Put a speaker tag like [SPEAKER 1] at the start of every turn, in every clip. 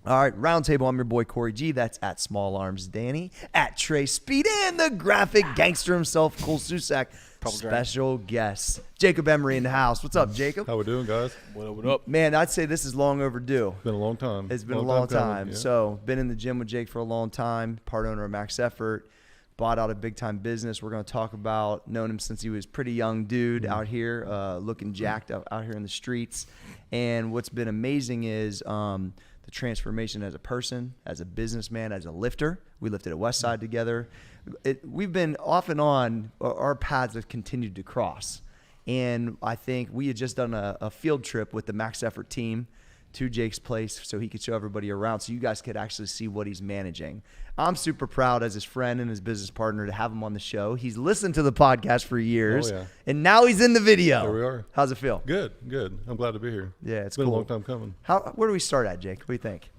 [SPEAKER 1] All right, Roundtable. I'm your boy Corey G. That's at Small Arms Danny, at Trey Speed, and the graphic gangster himself, Cole Susak. Special guest, Jacob Emery in the house. What's up, Jacob?
[SPEAKER 2] How we doing, guys?
[SPEAKER 3] What up?
[SPEAKER 1] Man, I'd say this is long overdue.
[SPEAKER 2] It's been a long time.
[SPEAKER 1] It's been a long time.
[SPEAKER 2] Yeah.
[SPEAKER 1] So, been in the gym with Jake for a long time, part owner of Max Effort, bought out a big-time business. We're going to talk about, known him since he was a pretty young dude out here, looking jacked out here in the streets. And what's been amazing is the transformation as a person, as a businessman, as a lifter. We lifted at Westside together. We've been off and on, our paths have continued to cross. And I think we had just done a field trip with the Max Effort team to Jake's place so he could show everybody around so you guys could actually see what he's managing. I'm super proud as his friend and his business partner to have him on the show. He's listened to the podcast for years, and now he's in the video.
[SPEAKER 2] There we are.
[SPEAKER 1] How's it feel?
[SPEAKER 2] Good. I'm glad to be here.
[SPEAKER 1] Yeah, it's
[SPEAKER 2] been
[SPEAKER 1] cool.
[SPEAKER 2] a long time coming.
[SPEAKER 1] Where do we start at, Jake? What do you think?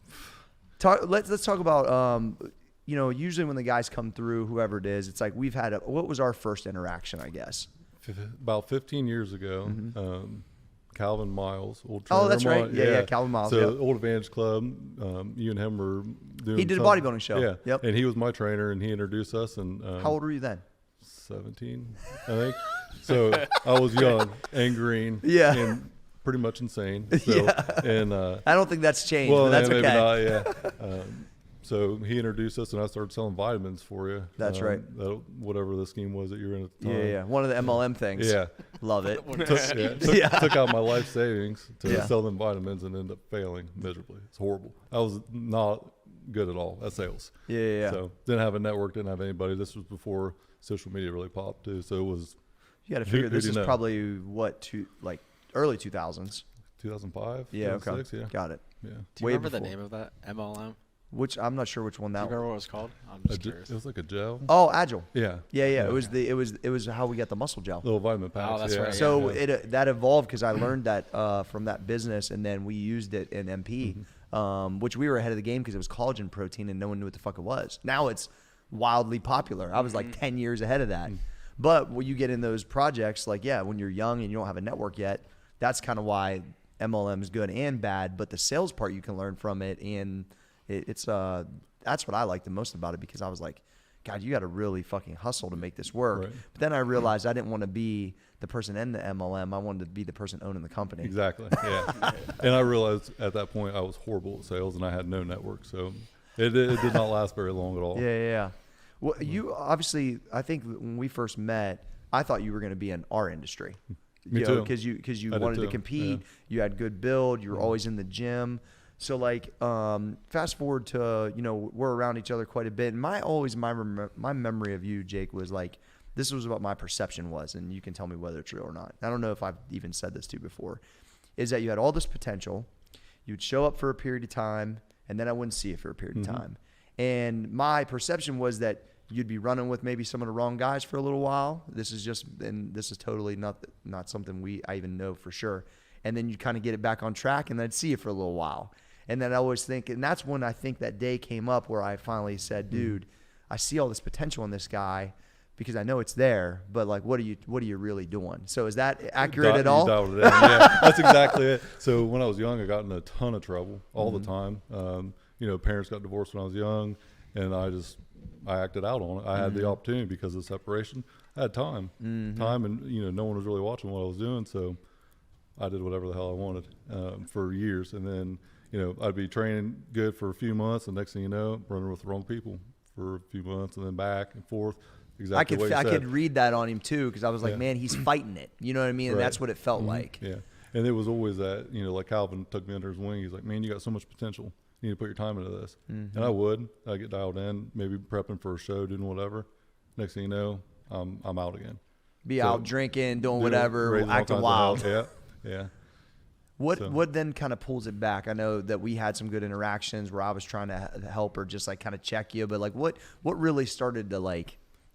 [SPEAKER 1] Let's talk about, usually when the guys come through, whoever it is, it's like we've had what was our first interaction, I guess?
[SPEAKER 2] About 15 years ago, Calvin Miles, old trainer.
[SPEAKER 1] Oh, that's right. Yeah, Calvin Miles.
[SPEAKER 2] So Old Advantage Club, you and him were doing.
[SPEAKER 1] He did a bodybuilding show.
[SPEAKER 2] Yeah.
[SPEAKER 1] Yep.
[SPEAKER 2] And he was my trainer, and he introduced us. And
[SPEAKER 1] how old were you then?
[SPEAKER 2] 17, I think. So I was young and green.
[SPEAKER 1] Yeah.
[SPEAKER 2] And pretty much insane. So, and
[SPEAKER 1] I don't think that's changed,
[SPEAKER 2] well,
[SPEAKER 1] but that's
[SPEAKER 2] maybe
[SPEAKER 1] okay.
[SPEAKER 2] not, yeah. So he introduced us, and I started selling vitamins for you.
[SPEAKER 1] That's right.
[SPEAKER 2] Whatever the scheme was that you were in at the time.
[SPEAKER 1] Yeah. One of the MLM things.
[SPEAKER 2] Yeah.
[SPEAKER 1] Love it.
[SPEAKER 2] Took out my life savings to sell them vitamins and ended up failing miserably. It's horrible. I was not good at all at sales.
[SPEAKER 1] Yeah.
[SPEAKER 2] So didn't have a network, didn't have anybody. This was before social media really popped too. So it was.
[SPEAKER 1] You got to figure this is probably early 2000s.
[SPEAKER 2] 2005.
[SPEAKER 1] Yeah.
[SPEAKER 2] 2006,
[SPEAKER 1] Okay.
[SPEAKER 2] Yeah.
[SPEAKER 1] Got it.
[SPEAKER 2] Yeah.
[SPEAKER 3] Do you remember the name of that MLM?
[SPEAKER 1] Which I'm not sure which one
[SPEAKER 3] Do you
[SPEAKER 1] that
[SPEAKER 3] remember
[SPEAKER 1] was.
[SPEAKER 3] what it was called? I'm just curious.
[SPEAKER 2] It was like a gel.
[SPEAKER 1] Oh, Agile.
[SPEAKER 2] Yeah.
[SPEAKER 1] Yeah. It was how we got the muscle gel.
[SPEAKER 2] Little vitamin packs.
[SPEAKER 3] Oh, that's right.
[SPEAKER 1] So that evolved because I learned that from that business, and then we used it in MP, which we were ahead of the game because it was collagen protein and no one knew what the fuck it was. Now it's wildly popular. I was like 10 years ahead of that. But when you get in those projects, when you're young and you don't have a network yet, that's kind of why MLM is good and bad. But the sales part you can learn from it, and that's what I like the most about it because I was like, God, you got to really fucking hustle to make this work.
[SPEAKER 2] Right.
[SPEAKER 1] But then I realized I didn't want to be the person in the MLM. I wanted to be the person owning the company.
[SPEAKER 2] Exactly. Yeah. And I realized at that point I was horrible at sales and I had no network. So it did not last very long at all.
[SPEAKER 1] Yeah. Well, you obviously, I think when we first met, I thought you were going to be in our industry.
[SPEAKER 2] Me too.
[SPEAKER 1] Because you wanted to compete. Yeah. You had good build. You were always in the gym. So fast forward to, we're around each other quite a bit. And my memory of you, Jake, was this was what my perception was. And you can tell me whether it's true or not. I don't know if I've even said this to you before, is that you had all this potential. You'd show up for a period of time and then I wouldn't see you for a period of time. And my perception was that you'd be running with maybe some of the wrong guys for a little while. This is totally not something I even know for sure. And then you kind of get it back on track and then I'd see you for a little while. And then I always think, and that's when I think that day came up where I finally said, dude, I see all this potential in this guy because I know it's there, but what are you really doing? So is that accurate at all?
[SPEAKER 2] Dialed it in. Yeah, that's exactly it. So when I was young, I got in a ton of trouble all the time. Parents got divorced when I was young and I acted out on it. I had the opportunity because of the separation. I had time and, no one was really watching what I was doing. So I did whatever the hell I wanted for years. And then, I'd be training good for a few months. And next thing you know, running with the wrong people for a few months and then back and forth. Exactly what you said.
[SPEAKER 1] I could read that on him too because I was like, man, he's fighting it. You know what I mean? And that's what it felt like.
[SPEAKER 2] Yeah. And it was always that, Calvin took me under his wing. He's like, man, you got so much potential. You need to put your time into this. And I would. I'd get dialed in, maybe prepping for a show, doing whatever. Next thing you know, I'm out again.
[SPEAKER 1] Out drinking, doing whatever, acting wild.
[SPEAKER 2] Yeah.
[SPEAKER 1] What then kind of pulls it back? I know that we had some good interactions where I was trying to help or just kind of check you, but what really started to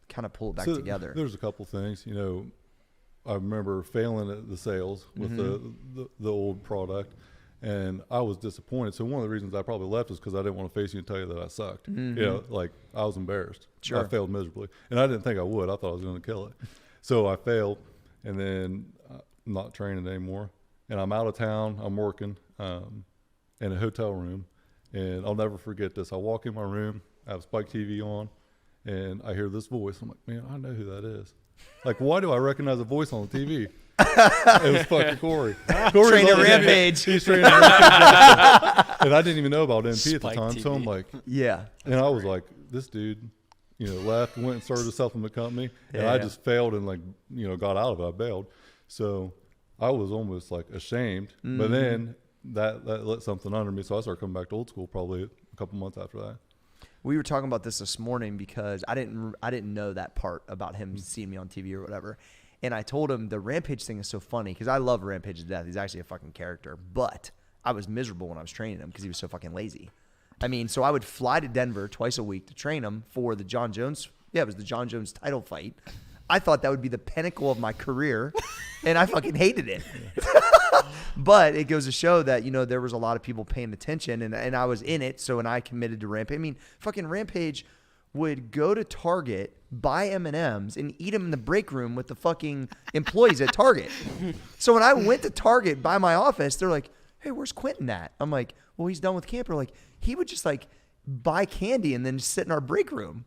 [SPEAKER 1] kind of pull it back together?
[SPEAKER 2] There's a couple things. I remember failing at the sales with the old product, and I was disappointed. So one of the reasons I probably left is because I didn't want to face you and tell you that I sucked. I was embarrassed.
[SPEAKER 1] Sure.
[SPEAKER 2] I failed miserably, and I didn't think I would. I thought I was going to kill it. So I failed, and then I'm not training anymore. And I'm out of town. I'm working in a hotel room, And I'll never forget this. I walk in my room, I have Spike TV on, and I hear this voice. I'm like, man, I know who that is. Like, why do I recognize a voice on the TV? It was fucking Corey.
[SPEAKER 1] Training Rampage.
[SPEAKER 2] He's training Rampage. And I didn't even know about MP at the
[SPEAKER 3] Spike
[SPEAKER 2] time.
[SPEAKER 3] TV.
[SPEAKER 2] So I'm like,
[SPEAKER 1] Yeah.
[SPEAKER 2] and I was like, this dude, left, went and started a supplement company. And I just failed and got out of it. I bailed. So I was almost like ashamed. But then that let something under me. So I started coming back to old school probably a couple months after that.
[SPEAKER 1] We were talking about this morning because I didn't know that part about him seeing me on TV or whatever. And I told him the Rampage thing is so funny because I love Rampage to death. He's actually a fucking character. But I was miserable when I was training him because he was so fucking lazy. I mean, so I would fly to Denver twice a week to train him for the John Jones. Yeah, it was the John Jones title fight. I thought that would be the pinnacle of my career, and I fucking hated it. But it goes to show that, there was a lot of people paying attention, and I was in it, so when I committed to Rampage. I mean, fucking Rampage would go to Target, buy M&Ms, and eat them in the break room with the fucking employees at Target. So when I went to Target by my office, they're like, hey, where's Quentin at? I'm like, well, he's done with camp. They're like, he would just buy candy and then just sit in our break room.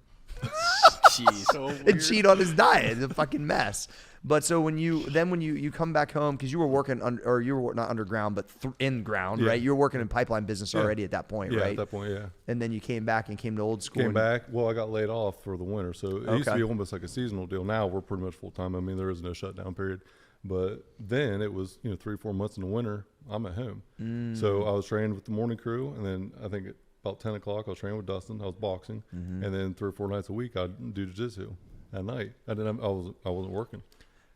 [SPEAKER 3] Jeez. So
[SPEAKER 1] and cheat on his diet. It's a fucking mess. But so when you come back home, because you were working you were not underground but in ground, right? You were working in pipeline business already at that point, right?
[SPEAKER 2] At that point, yeah.
[SPEAKER 1] And then you came back and came to old school.
[SPEAKER 2] Came back. Well, I got laid off for the winter, so it used to be almost like a seasonal deal. Now we're pretty much full time. I mean, there is no shutdown period. But then it was 3-4 months in the winter. I'm at home, so I was training with the morning crew, and then I think about 10 o'clock I was training with Dustin. I was boxing, and then 3 or 4 nights a week I'd do jiu-jitsu at night. I wasn't working.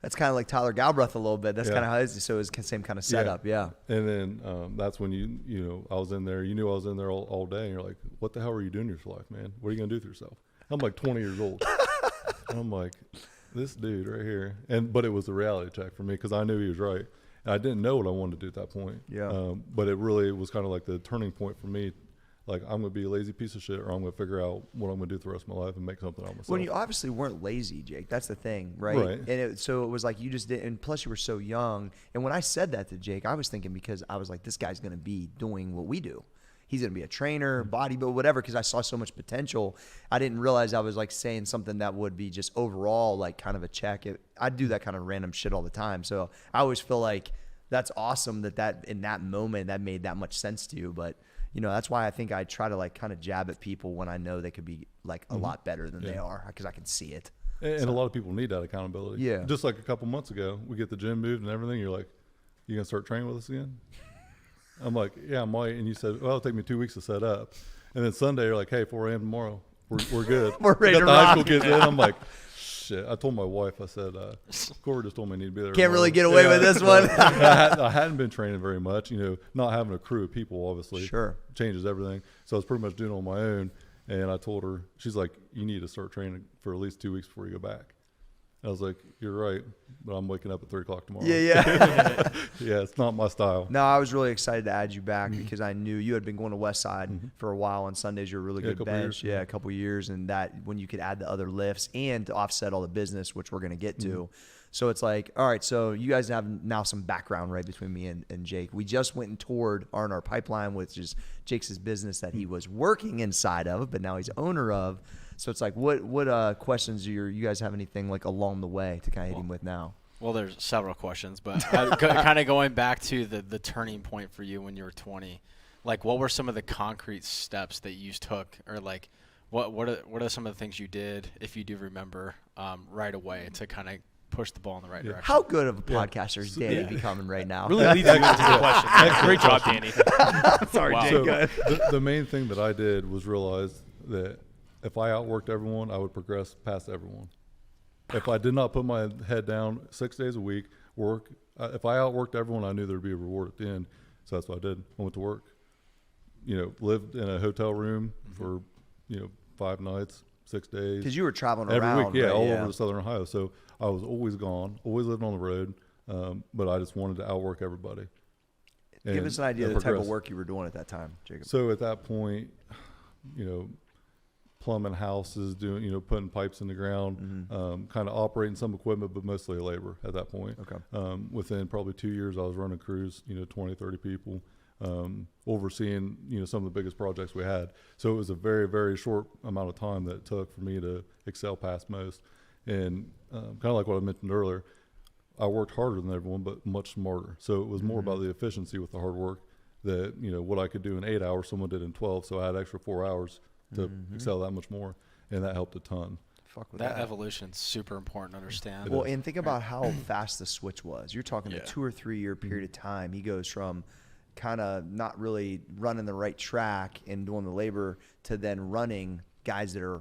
[SPEAKER 1] That's kind of like Tyler Galbraith a little bit. That's kind of how it is. So it's the same kind of setup, yeah.
[SPEAKER 2] And then that's when I was in there. You knew I was in there all day, and you're like, what the hell are you doing with your life, man? What are you going to do with yourself? I'm like 20 years old. And I'm like, this dude right here. But it was a reality check for me because I knew he was right. And I didn't know what I wanted to do at that point. Yeah. But it really was kind of like the turning point for me. Like, I'm going to be a lazy piece of shit, or I'm going to figure out what I'm going to do the rest of my life and make something out of myself.
[SPEAKER 1] Well, you obviously weren't lazy, Jake. That's the thing, right? And so it was like you just didn't, and plus you were so young. And when I said that to Jake, I was thinking because I was like, this guy's going to be doing what we do. He's going to be a trainer, bodybuilder, whatever, because I saw so much potential. I didn't realize I was like saying something that would be just overall like kind of a check. I do that kind of random shit all the time. So I always feel like that's awesome that in that moment that made that much sense to you. But that's why I think I try to like kind of jab at people when I know they could be like a lot better than they are because I can see it.
[SPEAKER 2] And a lot of people need that accountability.
[SPEAKER 1] Yeah.
[SPEAKER 2] Just like a couple months ago, we get the gym moved and everything. You're like, you going to start training with us again? I'm like, yeah, I might. And you said, well, it'll take me 2 weeks to set up. And then Sunday, you're like, hey, 4 a.m. tomorrow. We're good.
[SPEAKER 1] We're ready to
[SPEAKER 2] got the high
[SPEAKER 1] rock.
[SPEAKER 2] school kids in. I'm like, shit. I told my wife, I said, Corey just told me I need to be there.
[SPEAKER 1] Can't really
[SPEAKER 2] tomorrow.
[SPEAKER 1] get away with this one.
[SPEAKER 2] I hadn't been training very much. Not having a crew of people, obviously, changes everything. So I was pretty much doing it on my own. And I told her, she's like, you need to start training for at least 2 weeks before you go back. I was like, you're right, but I'm waking up at 3 o'clock tomorrow.
[SPEAKER 1] Yeah.
[SPEAKER 2] Yeah, it's not my style.
[SPEAKER 1] No, I was really excited to add you back because I knew you had been going to West Side for a while. On Sundays, you're a really good bench. A couple years. And that when you could add the other lifts and to offset all the business, which we're going to get to. So it's like, all right, so you guys have now some background right between me and Jake. We just went and toured R&R Pipeline, which is Jake's business that he was working inside of, but now he's owner of. So it's like, what questions do you guys have anything like along the way to kind of hit him with now?
[SPEAKER 3] Well, there's several questions, but kind of going back to the turning point for you when you were 20, like what were some of the concrete steps that you took, or like what are some of the things you did, if you do remember, right away to kind of push the ball in the right direction?
[SPEAKER 1] How good of a podcaster is Danny becoming right now?
[SPEAKER 4] Really leads you into the question. Great job, Danny.
[SPEAKER 1] Sorry,
[SPEAKER 4] Wow.
[SPEAKER 1] Jake.
[SPEAKER 2] So the main thing that I did was realize that if I outworked everyone, I would progress past everyone. If I did not put my head down 6 days a week, work, if I outworked everyone, I knew there'd be a reward at the end. So that's what I did. I went to work, lived in a hotel room for, 5 nights, 6 days.
[SPEAKER 1] Because you were traveling
[SPEAKER 2] every
[SPEAKER 1] around.
[SPEAKER 2] week,
[SPEAKER 1] right?
[SPEAKER 2] all over Southern Ohio. So I was always gone, always living on the road, but I just wanted to outwork everybody.
[SPEAKER 1] Give us an idea of the type of work you were doing at that time, Jacob.
[SPEAKER 2] So at that point, plumbing houses, doing, putting pipes in the ground, kind of operating some equipment, but mostly labor at that point.
[SPEAKER 1] Okay.
[SPEAKER 2] Within probably 2 years, I was running crews, 20, 30 people. overseeing, some of the biggest projects we had. So it was a very, very short amount of time that it took for me to excel past most. And kind of like what I mentioned earlier, I worked harder than everyone, but much smarter. So it was more about the efficiency with the hard work that, what I could do in 8 hours, someone did in 12. So I had extra 4 hours to excel that much more. And that helped a ton.
[SPEAKER 1] Fuck with
[SPEAKER 3] That evolution's super important to understand.
[SPEAKER 1] Well, and think about how fast the switch was. You're talking a 2 or 3 year period of time. He goes from kind of not really running the right track and doing the labor to then running guys that are,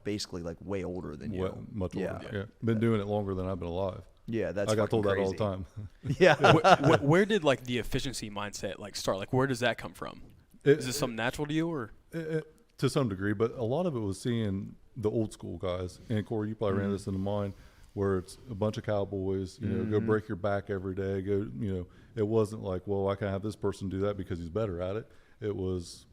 [SPEAKER 1] basically like way older than you.
[SPEAKER 2] Much older. Yeah. Been doing it longer than I've been alive.
[SPEAKER 1] Yeah, that's
[SPEAKER 2] I got told
[SPEAKER 1] crazy.
[SPEAKER 2] that all the time.
[SPEAKER 1] Yeah.
[SPEAKER 5] Where did like the efficiency mindset start? Like, where does that come from? Is this something natural to you, or?
[SPEAKER 2] To some degree, but a lot of it was seeing the old school guys. And Corey, you probably ran this into mine, where it's a bunch of cowboys, go break your back every day. It wasn't like, well, I can have this person do that because he's better at it. It was,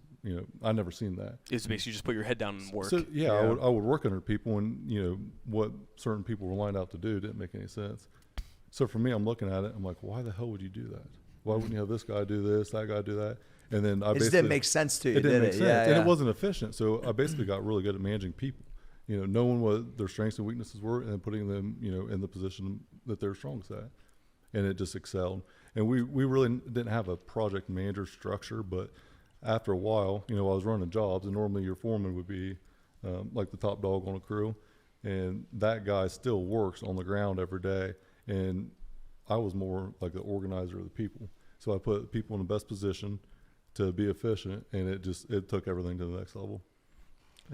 [SPEAKER 2] I never seen that.
[SPEAKER 5] It's basically just put your head down and work.
[SPEAKER 2] So I would work under people, and what certain people were lined out to do didn't make any sense. So for me, I'm looking at it, I'm like, why the hell would you do that? Why wouldn't you have this guy do this, that guy do that? And then
[SPEAKER 1] it just didn't make sense to you.
[SPEAKER 2] It didn't make sense,
[SPEAKER 1] Yeah,
[SPEAKER 2] and it wasn't efficient. So I basically got really good at managing people. Knowing what their strengths and weaknesses were, and then putting them, in the position that they're strongest at, and it just excelled. And we really didn't have a project manager structure, but after a while, I was running jobs, and normally your foreman would be like the top dog on a crew, and that guy still works on the ground every day. And I was more like the organizer of the people, so I put people in the best position to be efficient, and it took everything to the next level.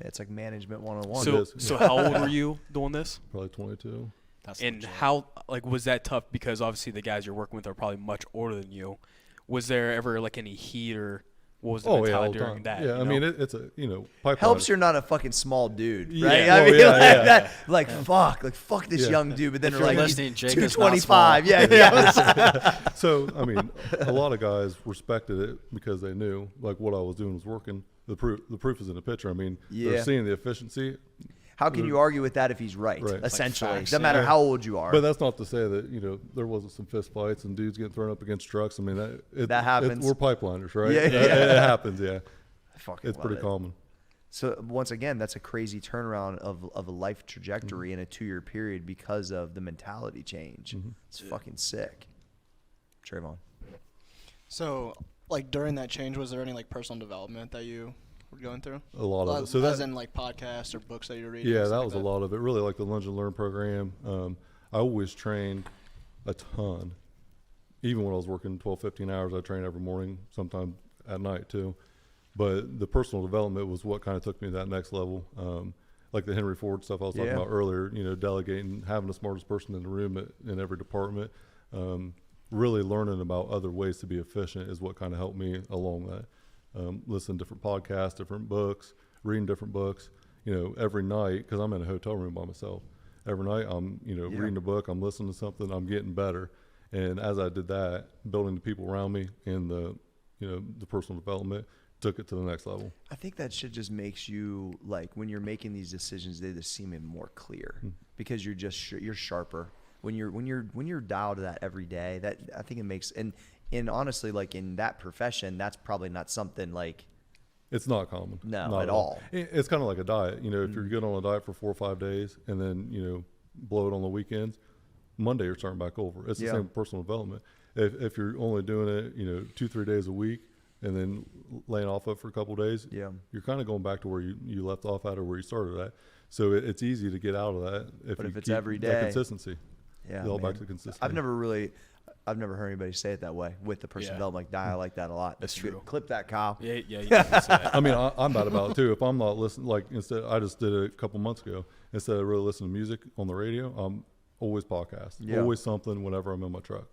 [SPEAKER 1] It's like management 101.
[SPEAKER 5] So how old were you doing this?
[SPEAKER 2] Probably 22.
[SPEAKER 5] And how was that tough? Because obviously the guys you're working with are probably much older than you. Was there ever any heat, or what was the mentality during that?
[SPEAKER 2] Yeah, I mean it's a pipeline.
[SPEAKER 1] Helps you're not a fucking small dude,
[SPEAKER 2] Yeah.
[SPEAKER 1] right?
[SPEAKER 2] Well,
[SPEAKER 1] Fuck this young dude, but then
[SPEAKER 3] If
[SPEAKER 1] they're
[SPEAKER 3] you're
[SPEAKER 1] like
[SPEAKER 3] listening,
[SPEAKER 1] he's
[SPEAKER 3] Jake is not
[SPEAKER 1] 225. Yeah.
[SPEAKER 2] So I mean, a lot of guys respected it because they knew like what I was doing was working. The proof is in the picture. I mean, they're seeing the efficiency.
[SPEAKER 1] How can you argue with that if he's right?
[SPEAKER 2] Right.
[SPEAKER 1] Essentially,
[SPEAKER 3] Like facts,
[SPEAKER 1] no matter how old you are.
[SPEAKER 2] But that's not to say that there wasn't some fist fights and dudes getting thrown up against trucks. I mean that happens. We're pipeliners, right?
[SPEAKER 1] Yeah.
[SPEAKER 2] It happens. Yeah,
[SPEAKER 1] Fucking
[SPEAKER 2] it's pretty common.
[SPEAKER 1] So once again, that's a crazy turnaround of a life trajectory in a 2-year period because of the mentality change. It's fucking sick. Trayvon.
[SPEAKER 6] So, during that change, was there any personal development that you were going through?
[SPEAKER 2] A lot of it.
[SPEAKER 6] So as in podcasts or books that you're reading?
[SPEAKER 2] Yeah, that was a lot of it. Really, like the Lunge and Learn program. I always trained a ton. Even when I was working 12, 15 hours, I trained every morning, sometimes at night too. But the personal development was what kind of took me to that next level. Like the Henry Ford stuff I was talking about earlier, delegating, having the smartest person in the room in every department. Really learning about other ways to be efficient is what kind of helped me along that. Listen to different podcasts, different books, reading different books, every night, because I'm in a hotel room by myself. Every night I'm, reading a book, I'm listening to something, I'm getting better. And as I did that, building the people around me and the personal development took it to the next level.
[SPEAKER 1] I think that shit just makes you when you're making these decisions, they just seem more clear because you're just you're sharper when you're dialed to that every day. That I think it makes and honestly, in that profession, that's probably not something
[SPEAKER 2] it's not common.
[SPEAKER 1] No,
[SPEAKER 2] not
[SPEAKER 1] at all.
[SPEAKER 2] It's kind of like a diet. If you're good on a diet for 4 or 5 days and then blow it on the weekends, Monday you're starting back over. It's the same with personal development. If you're only doing it 2-3 days a week and then laying off it for a couple of days, you're kind of going back to where you left off at or where you started at. So it's easy to get out of that if
[SPEAKER 1] it's
[SPEAKER 2] keep
[SPEAKER 1] every
[SPEAKER 2] that
[SPEAKER 1] day.
[SPEAKER 2] Consistency.
[SPEAKER 1] Yeah,
[SPEAKER 2] all back to consistency.
[SPEAKER 1] I've never heard anybody say it that way with the personal development. I like that a lot.
[SPEAKER 5] That's true.
[SPEAKER 1] Clip that, Kyle.
[SPEAKER 5] Yeah, you can say that.
[SPEAKER 2] I mean, I'm bad about it too. If I'm not listening, instead, I just did it a couple months ago. Instead of really listening to music on the radio, I'm always podcast. Always something whenever I'm in my truck.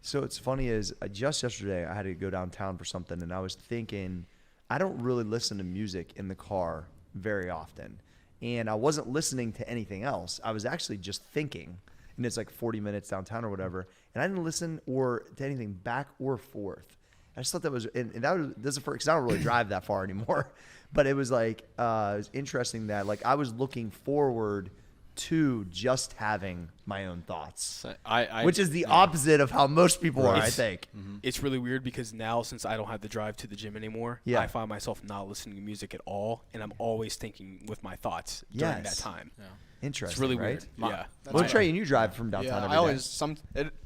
[SPEAKER 1] So it's funny is just yesterday I had to go downtown for something, and I was thinking I don't really listen to music in the car very often, and I wasn't listening to anything else. I was actually just thinking, and it's 40 minutes downtown or whatever, and I didn't listen to anything back or forth. I just thought that was, and that was because I don't really drive that far anymore, but it was it was interesting that I was looking forward to just having my own thoughts,
[SPEAKER 3] So
[SPEAKER 1] which is the opposite of how most people are, I
[SPEAKER 5] It's-
[SPEAKER 1] think.
[SPEAKER 5] It's really weird because now, since I don't have the drive to the gym anymore,
[SPEAKER 1] Yeah.
[SPEAKER 5] I find myself not listening to music at all, and I'm always thinking with my thoughts during that
[SPEAKER 1] Yes.
[SPEAKER 5] time.
[SPEAKER 1] Interesting,
[SPEAKER 5] It's really
[SPEAKER 1] right?
[SPEAKER 5] weird. Yeah.
[SPEAKER 1] Well, Trey, and you drive from downtown
[SPEAKER 6] Yeah,
[SPEAKER 1] every
[SPEAKER 6] I
[SPEAKER 1] day.
[SPEAKER 6] always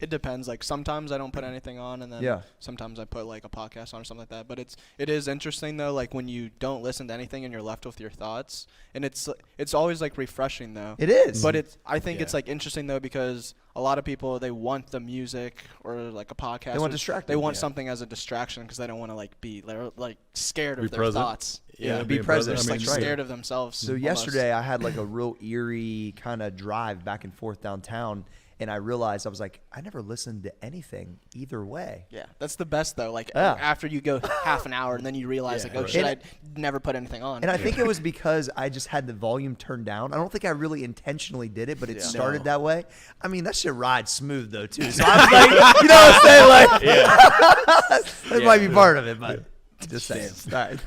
[SPEAKER 6] it depends. Like sometimes I don't put anything on, and then
[SPEAKER 1] Yeah.
[SPEAKER 6] sometimes I put like a podcast on or something like that. But it is interesting though, like when you don't listen to anything and you're left with your thoughts, and it's always like refreshing though.
[SPEAKER 1] It is.
[SPEAKER 6] But I think it's
[SPEAKER 5] Yeah.
[SPEAKER 6] like interesting though because a lot of people they want the music or like a podcast.
[SPEAKER 1] They want
[SPEAKER 6] or
[SPEAKER 1] distracted.
[SPEAKER 6] They want
[SPEAKER 1] Yeah.
[SPEAKER 6] something as a distraction because they don't want to like be like scared
[SPEAKER 2] Be
[SPEAKER 6] of their
[SPEAKER 2] present.
[SPEAKER 6] thoughts.
[SPEAKER 2] Yeah,
[SPEAKER 1] be
[SPEAKER 2] being
[SPEAKER 1] present.
[SPEAKER 6] Just
[SPEAKER 1] I
[SPEAKER 6] like
[SPEAKER 1] mean, right.
[SPEAKER 6] scared of themselves.
[SPEAKER 1] So
[SPEAKER 6] almost.
[SPEAKER 1] yesterday I had like a real eerie kind of drive back and forth downtown, and I realized I was like, I never listened to anything either way.
[SPEAKER 6] Yeah, that's the best though. Like
[SPEAKER 1] Yeah.
[SPEAKER 6] after you go half an hour and then you realize like, oh
[SPEAKER 2] right.
[SPEAKER 6] shit,
[SPEAKER 1] And-
[SPEAKER 6] I never put anything on.
[SPEAKER 1] And I think it was because I just had the volume turned down. I don't think I really intentionally did it, but it started that way. I mean, that shit rides smooth though too. So I was like, you know what I'm saying? Like, that might be part of it, but just saying. All right.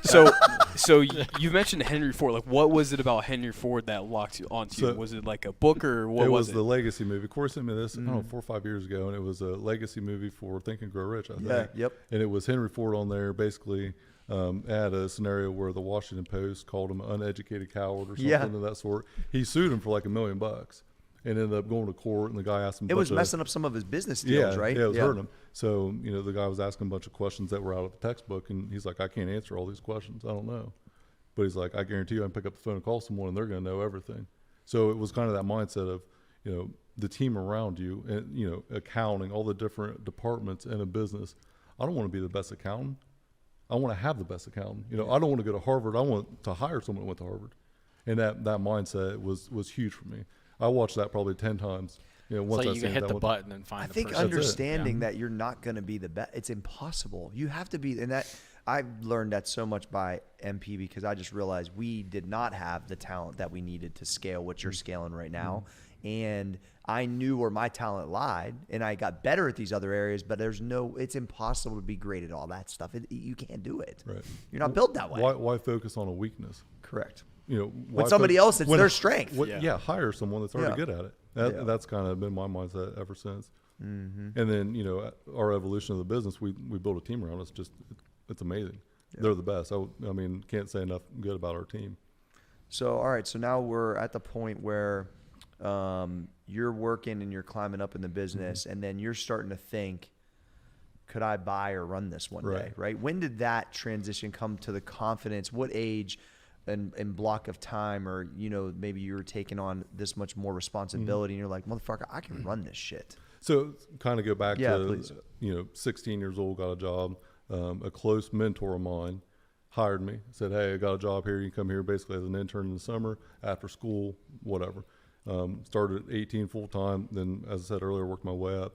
[SPEAKER 5] So you mentioned Henry Ford. Like, what was it about Henry Ford that locked you onto?
[SPEAKER 2] So-
[SPEAKER 5] Was it like a book or what
[SPEAKER 2] it
[SPEAKER 5] was
[SPEAKER 2] was
[SPEAKER 5] it?
[SPEAKER 2] the Legacy movie. Corey sent me this, I don't know, 4 or 5 years ago, and it was a Legacy movie for Think and Grow Rich, I think.
[SPEAKER 1] Yeah, yep.
[SPEAKER 2] And it was Henry Ford on there, basically had a scenario where the Washington Post called him an uneducated coward or something
[SPEAKER 1] Yeah.
[SPEAKER 2] of that sort. He sued him for like $1 million and ended up going to court, and the guy asked him
[SPEAKER 1] It was messing up some of his business deals, right?
[SPEAKER 2] Yeah, it was hurting him. So, the guy was asking a bunch of questions that were out of the textbook, and he's like, I can't answer all these questions. I don't know. But he's like, I guarantee you I can pick up the phone and call someone, and they're going to know everything. So it was kind of that mindset of, the team around you and, accounting, all the different departments in a business. I don't want to be the best accountant. I want to have the best accountant. I don't want to go to Harvard. I want to hire someone who went to Harvard. And that mindset was huge for me. I watched that probably 10 times. Once
[SPEAKER 3] so
[SPEAKER 2] I
[SPEAKER 3] you
[SPEAKER 2] seen
[SPEAKER 3] can hit
[SPEAKER 2] that
[SPEAKER 3] the
[SPEAKER 2] one.
[SPEAKER 3] button and find
[SPEAKER 1] I
[SPEAKER 3] the
[SPEAKER 1] think
[SPEAKER 3] person.
[SPEAKER 1] understanding that you're not going to be the best, it's impossible. You have to be, and that I've learned that so much by MP because I just realized we did not have the talent that we needed to scale what you're scaling right now. And I knew where my talent lied, and I got better at these other areas, but it's impossible to be great at all that stuff. You can't do it.
[SPEAKER 2] Right.
[SPEAKER 1] You're not built that way.
[SPEAKER 2] Why focus on a weakness?
[SPEAKER 1] Correct.
[SPEAKER 2] Why
[SPEAKER 1] somebody else, it's
[SPEAKER 2] when-
[SPEAKER 1] their strength.
[SPEAKER 2] Hire someone that's already
[SPEAKER 1] Yeah.
[SPEAKER 2] good at it.
[SPEAKER 1] Yeah.
[SPEAKER 2] That's kind of been my mindset ever since. And then our evolution of the business, we built a team around us. It's amazing. They're the best. I mean, can't say enough good about our team.
[SPEAKER 1] So, all right. So now we're at the point where you're working and you're climbing up in the business, and then you're starting to think, could I buy or run this one day? Right. When did that transition come to the confidence? What age and block of time, or maybe you were taking on this much more responsibility, and you're like, motherfucker, I can run this shit.
[SPEAKER 2] So kind of go back to,
[SPEAKER 1] please.
[SPEAKER 2] 16 years old, got a job. A close mentor of mine hired me, said, hey, I got a job here. You can come here basically as an intern in the summer, after school, whatever. Started at 18 full time. Then, as I said earlier, worked my way up.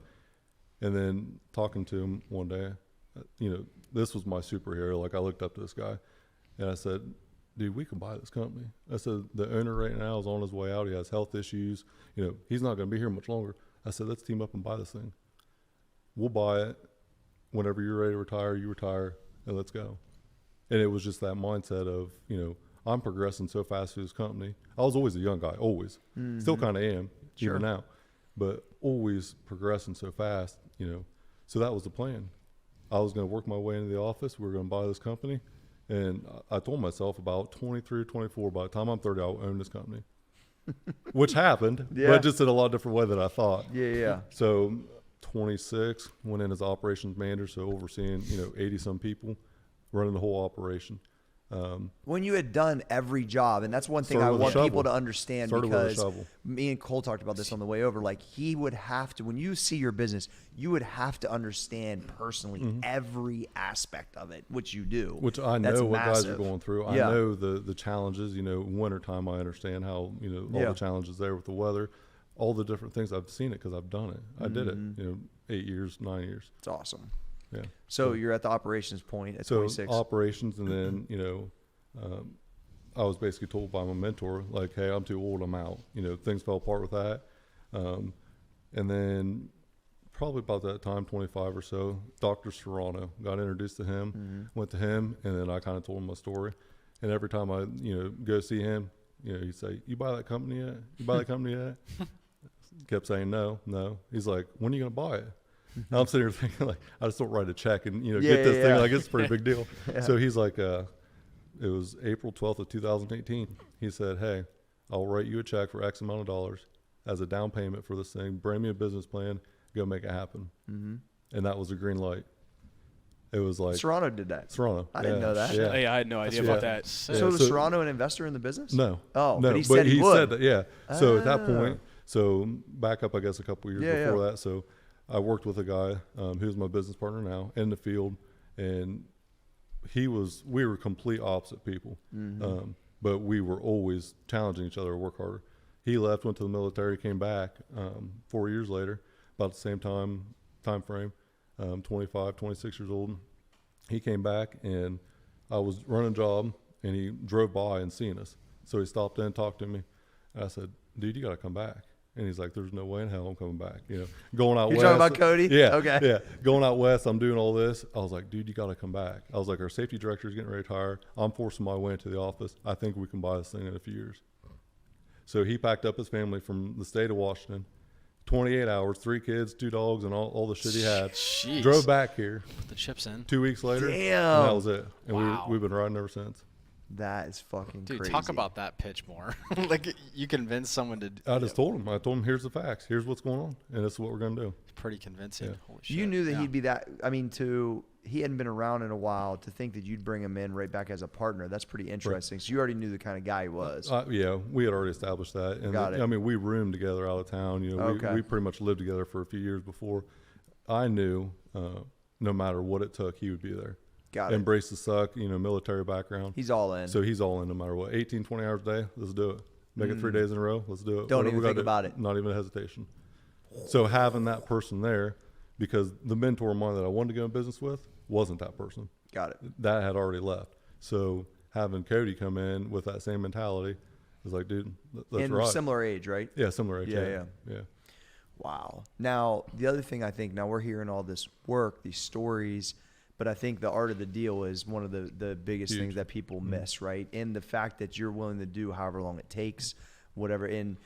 [SPEAKER 2] And then talking to him one day, this was my superhero. Like, I looked up to this guy and I said, dude, we can buy this company. I said, the owner right now is on his way out. He has health issues. He's not going to be here much longer. I said, let's team up and buy this thing. We'll buy it. Whenever you're ready to retire, you retire, and let's go. And it was just that mindset of, I'm progressing so fast through this company. I was always a young guy, always. Still kind of am, even now. But always progressing so fast, So that was the plan. I was going to work my way into the office. We were going to buy this company. And I told myself about 23 or 24, by the time I'm 30, I'll own this company. Which happened, but just in a lot different way than I thought.
[SPEAKER 1] Yeah.
[SPEAKER 2] So 26, went in as operations manager, so overseeing, 80 some people, running the whole operation.
[SPEAKER 1] When you had done every job, and that's one thing I
[SPEAKER 2] Started with a
[SPEAKER 1] want
[SPEAKER 2] shovel.
[SPEAKER 1] people to understand,
[SPEAKER 2] Started with a
[SPEAKER 1] because
[SPEAKER 2] shovel.
[SPEAKER 1] me and Cole talked about this on the way over. Like, he would have to, when you see your business, you would have to understand personally every aspect of it, which you do.
[SPEAKER 2] Which I
[SPEAKER 1] That's
[SPEAKER 2] know what guys are
[SPEAKER 1] massive.
[SPEAKER 2] going through.
[SPEAKER 1] Yeah.
[SPEAKER 2] I know the challenges, wintertime, I understand how, all the challenges there with the weather, all the different things. I've seen it because I've done it. I did it, 8 years, 9 years.
[SPEAKER 1] It's awesome.
[SPEAKER 2] Yeah.
[SPEAKER 1] So you're at the operations point at
[SPEAKER 2] So
[SPEAKER 1] 26.
[SPEAKER 2] operations, and then, I was basically told by my mentor, like, hey, I'm too old, I'm out. Things fell apart with that. And then probably about that time, 25 or so, Dr. Serrano, got introduced to him, went to him, and then I kind of told him my story. And every time I, go see him, he'd say, you buy that company yet? You buy that company yet? kept saying no. He's like, when are you going to buy it? And I'm sitting here thinking, like, I just don't write a check and, get this thing. Like, it's a pretty big deal. So he's like, it was April 12th of 2018. He said, hey, I'll write you a check for X amount of dollars as a down payment for this thing. Bring me a business plan. Go make it happen. Mm-hmm. And that was a green light. It was like
[SPEAKER 1] Serrano did that.
[SPEAKER 2] Serrano.
[SPEAKER 1] I didn't know that.
[SPEAKER 2] Yeah.
[SPEAKER 5] Hey, I had no idea about that.
[SPEAKER 1] So was Serrano an investor in the business?
[SPEAKER 2] No.
[SPEAKER 1] Oh,
[SPEAKER 2] no.
[SPEAKER 1] but he said he would.
[SPEAKER 2] Said that, yeah. So at that point, so back up, I guess, a couple of years before that. So I worked with a guy who's my business partner now in the field, and we were complete opposite people. Mm-hmm. But we were always challenging each other to work harder. He left, went to the military, came back 4 years later, about the same time frame, 25, 26 years old. He came back, and I was running a job, and he drove by and seen us. So he stopped in, talked to me. And I said, dude, you got to come back. And he's like, there's no way in hell I'm coming back. Going out west.
[SPEAKER 1] You're talking about Cody?
[SPEAKER 2] Yeah.
[SPEAKER 1] Okay.
[SPEAKER 2] Yeah. Going out west, I'm doing all this. I was like, dude, you got to come back. I was like, our safety director is getting ready to retire. I'm forcing my way into the office. I think we can buy this thing in a few years. So he packed up his family from the state of Washington, 28 hours, 3 kids, 2 dogs, and all the shit he had.
[SPEAKER 3] Jeez.
[SPEAKER 2] Drove back here.
[SPEAKER 3] Put the chips in.
[SPEAKER 2] 2 weeks later.
[SPEAKER 1] Damn.
[SPEAKER 2] And that was it. And
[SPEAKER 3] Wow.
[SPEAKER 2] we've been riding ever since.
[SPEAKER 1] That is fucking
[SPEAKER 3] Dude,
[SPEAKER 1] crazy.
[SPEAKER 3] talk about that pitch more. Like, you convince someone to.
[SPEAKER 2] I just told him. Here's the facts. Here's what's going on. And this is what we're going to do.
[SPEAKER 3] Pretty convincing.
[SPEAKER 2] Yeah.
[SPEAKER 3] Holy shit.
[SPEAKER 1] You knew that he'd be that. I mean, he hadn't been around in a while. To think that you'd bring him in right back as a partner, that's pretty interesting. So you already knew the kind of guy he was.
[SPEAKER 2] Yeah, we had already established that. And
[SPEAKER 1] Got it.
[SPEAKER 2] I mean, we roomed together out of town. We pretty much lived together for a few years before. I knew no matter what it took, he would be there.
[SPEAKER 1] Got it.
[SPEAKER 2] Embrace the suck, military background.
[SPEAKER 1] He's all in.
[SPEAKER 2] So he's all in no matter what. 18, 20 hours a day, let's do it. Make it 3 days in a row, let's do it.
[SPEAKER 1] Don't
[SPEAKER 2] Whatever
[SPEAKER 1] even
[SPEAKER 2] we gotta
[SPEAKER 1] think
[SPEAKER 2] do,
[SPEAKER 1] about it.
[SPEAKER 2] Not even a hesitation. So having that person there, because the mentor of mine that I wanted to go in business with wasn't that person.
[SPEAKER 1] Got it.
[SPEAKER 2] That had already left. So having Cody come in with that same mentality is like, dude, that's
[SPEAKER 1] And
[SPEAKER 2] right.
[SPEAKER 1] similar age, right?
[SPEAKER 2] Yeah, similar age.
[SPEAKER 1] Yeah. Wow. Now, the other thing I think, now we're hearing all this work, these stories, but I think the art of the deal is one of the biggest
[SPEAKER 2] Huge.
[SPEAKER 1] things that people miss, right? And the fact that you're willing to do however long it takes, whatever. And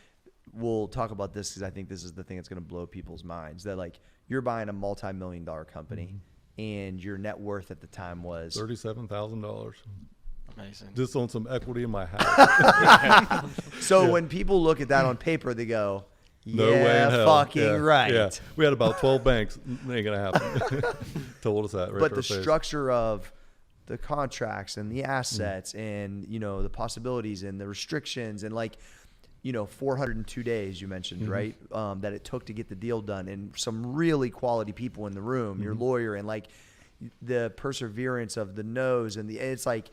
[SPEAKER 1] we'll talk about this because I think this is the thing that's going to blow people's minds. That, like, you're buying a multi-million-dollar company, and your net worth at the time was
[SPEAKER 2] $37,000
[SPEAKER 3] Amazing.
[SPEAKER 2] just on some equity in my house.
[SPEAKER 1] So when people look at that on paper, they go,
[SPEAKER 2] No way in hell.
[SPEAKER 1] fucking right.
[SPEAKER 2] Yeah. We had about 12 banks. Ain't gonna happen. Told us that. Right
[SPEAKER 1] But
[SPEAKER 2] to
[SPEAKER 1] the
[SPEAKER 2] our face.
[SPEAKER 1] structure of the contracts and the assets and, the possibilities and the restrictions and, like, 402 days you mentioned, right? That it took to get the deal done, and some really quality people in the room, your lawyer, and, like, the perseverance of the no's and it's like,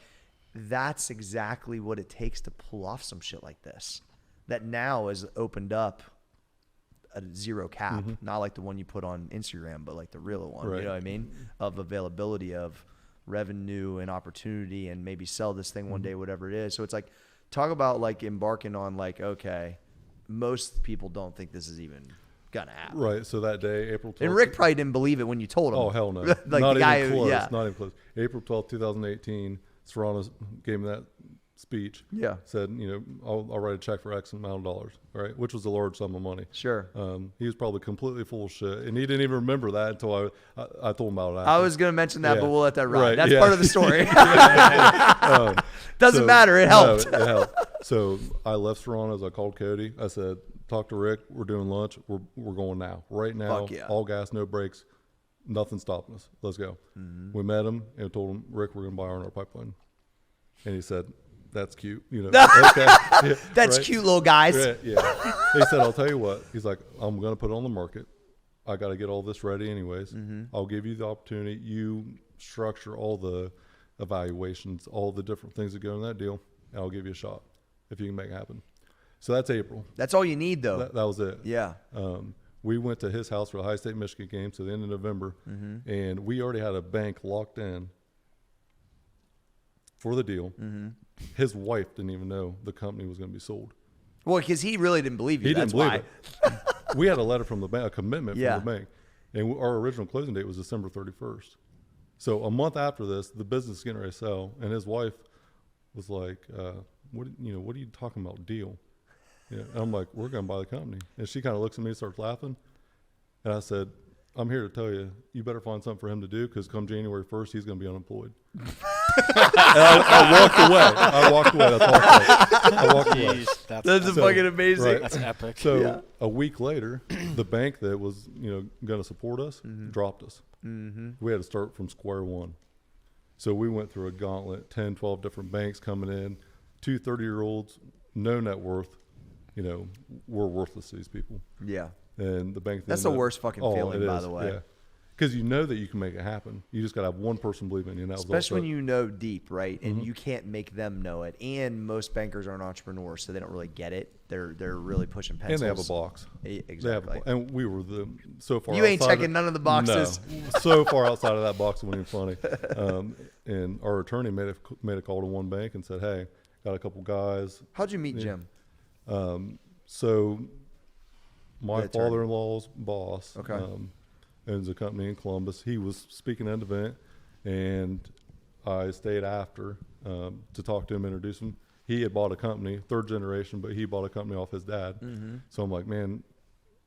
[SPEAKER 1] that's exactly what it takes to pull off some shit like this. That now is opened up a zero cap, not like the one you put on Instagram, but like the real one,
[SPEAKER 2] Right.
[SPEAKER 1] you know what I mean? Of availability of revenue and opportunity, and maybe sell this thing one day, whatever it is. So it's like, talk about, like, embarking on, like, okay, most people don't think this is even gonna happen.
[SPEAKER 2] Right. So that day, April 12th.
[SPEAKER 1] And Rick probably didn't believe it when you told him.
[SPEAKER 2] Oh, hell no.
[SPEAKER 1] Like,
[SPEAKER 2] not
[SPEAKER 1] the guy
[SPEAKER 2] even
[SPEAKER 1] who,
[SPEAKER 2] close.
[SPEAKER 1] yeah.
[SPEAKER 2] Not even close. April 12th, 2018, Serrano gave me that speech.
[SPEAKER 1] Yeah.
[SPEAKER 2] Said, I'll write a check for X amount of dollars, right? Which was a large sum of money.
[SPEAKER 1] Sure.
[SPEAKER 2] He was probably completely full of shit, and he didn't even remember that until I told him about it.
[SPEAKER 1] I was going to mention that,
[SPEAKER 2] Yeah.
[SPEAKER 1] but we'll let that ride.
[SPEAKER 2] Right,
[SPEAKER 1] That's
[SPEAKER 2] yeah.
[SPEAKER 1] part of the story. Doesn't
[SPEAKER 2] So,
[SPEAKER 1] matter. It helped.
[SPEAKER 2] No, it helped. So I left Serrano's. I called Cody. I said, talk to Rick. We're doing lunch. We're going now. Right now.
[SPEAKER 1] Fuck yeah.
[SPEAKER 2] All gas, no brakes. Nothing stopping us. Let's go. We met him and told him, Rick, we're going to buy our pipeline. And he said, that's cute. Okay. Yeah,
[SPEAKER 1] That's
[SPEAKER 2] right?
[SPEAKER 1] cute, little guys.
[SPEAKER 2] Yeah, yeah. He said, I'll tell you what. He's like, I'm going to put it on the market. I got to get all this ready anyways. I'll give you the opportunity. You structure all the evaluations, all the different things that go in that deal, and I'll give you a shot if you can make it happen. So that's April.
[SPEAKER 1] That's all you need, though.
[SPEAKER 2] That was it.
[SPEAKER 1] Yeah.
[SPEAKER 2] We went to his house for the High State Michigan game to the end of November, and we already had a bank locked in for the deal. His wife didn't even know the company was going to be sold.
[SPEAKER 1] Well, because he really didn't believe you.
[SPEAKER 2] He
[SPEAKER 1] That's
[SPEAKER 2] didn't believe
[SPEAKER 1] why.
[SPEAKER 2] it. We had a letter from the bank, a commitment
[SPEAKER 1] Yeah.
[SPEAKER 2] from the bank, and our original closing date was December 31st. So a month after this, the business is getting ready to sell, and his wife was like, "What are you talking about? Deal?" Yeah. And I'm like, we're going to buy the company. And she kind of looks at me and starts laughing. And I said, I'm here to tell you, you better find something for him to do because come January 1st, he's going to be unemployed. And I walked away. That's all I said. I walked away.
[SPEAKER 1] That's fucking amazing.
[SPEAKER 2] Right.
[SPEAKER 3] That's epic.
[SPEAKER 2] So a week later, the bank that was, going to support us dropped us. Mm-hmm. We had to start from square one. So we went through a gauntlet, 10, 12 different banks coming in, 2 30-year-olds, no net worth. We're worthless to these people.
[SPEAKER 1] Yeah.
[SPEAKER 2] And the bank.
[SPEAKER 1] That's the worst fucking feeling, by the way.
[SPEAKER 2] Yeah. Because you know that you can make it happen. You just got to have one person believe in you. And that
[SPEAKER 1] especially when you know deep, right? And you can't make them know it. And most bankers aren't entrepreneurs, so they don't really get it. They're really pushing pencils.
[SPEAKER 2] And they have a box.
[SPEAKER 1] Exactly.
[SPEAKER 2] And we were so far.
[SPEAKER 1] You ain't checking none of the boxes.
[SPEAKER 2] No, so far outside of that box, it wasn't even funny. And our attorney made a call to one bank and said, "Hey, got a couple guys."
[SPEAKER 1] How'd you meet Jim?
[SPEAKER 2] So my father-in-law's boss.
[SPEAKER 1] Okay.
[SPEAKER 2] Owns a company in Columbus. He was speaking at an event, and I stayed after to talk to him, introduce him. He had bought a company, third generation, but he bought a company off his dad. Mm-hmm. So I'm like, man,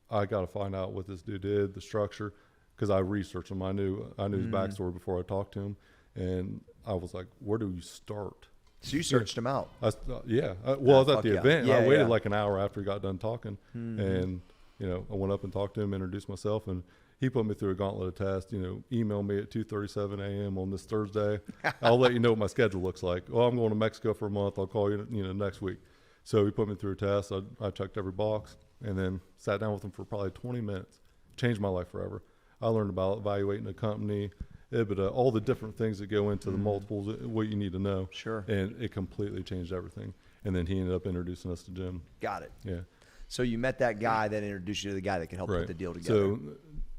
[SPEAKER 2] I got to find out what this dude did, the structure, because I researched him. I knew his backstory before I talked to him, and I was like, where do we start?
[SPEAKER 1] So you searched him out?
[SPEAKER 2] I was at the event.
[SPEAKER 1] Yeah,
[SPEAKER 2] I waited like an hour after he got done talking, and I went up and talked to him, introduced myself, and he put me through a gauntlet of tests. Email me at 2:37 a.m. on this Thursday. I'll let you know what my schedule looks like. Oh, I'm going to Mexico for a month. I'll call you, next week. So he put me through a test. I checked every box and then sat down with him for probably 20 minutes. Changed my life forever. I learned about evaluating a company, EBITDA, all the different things that go into the multiples, what you need to know.
[SPEAKER 1] Sure.
[SPEAKER 2] And it completely changed everything. And then he ended up introducing us to Jim.
[SPEAKER 1] Got it.
[SPEAKER 2] Yeah.
[SPEAKER 1] So you met that guy that introduced you to the guy that could help put the deal together.
[SPEAKER 2] So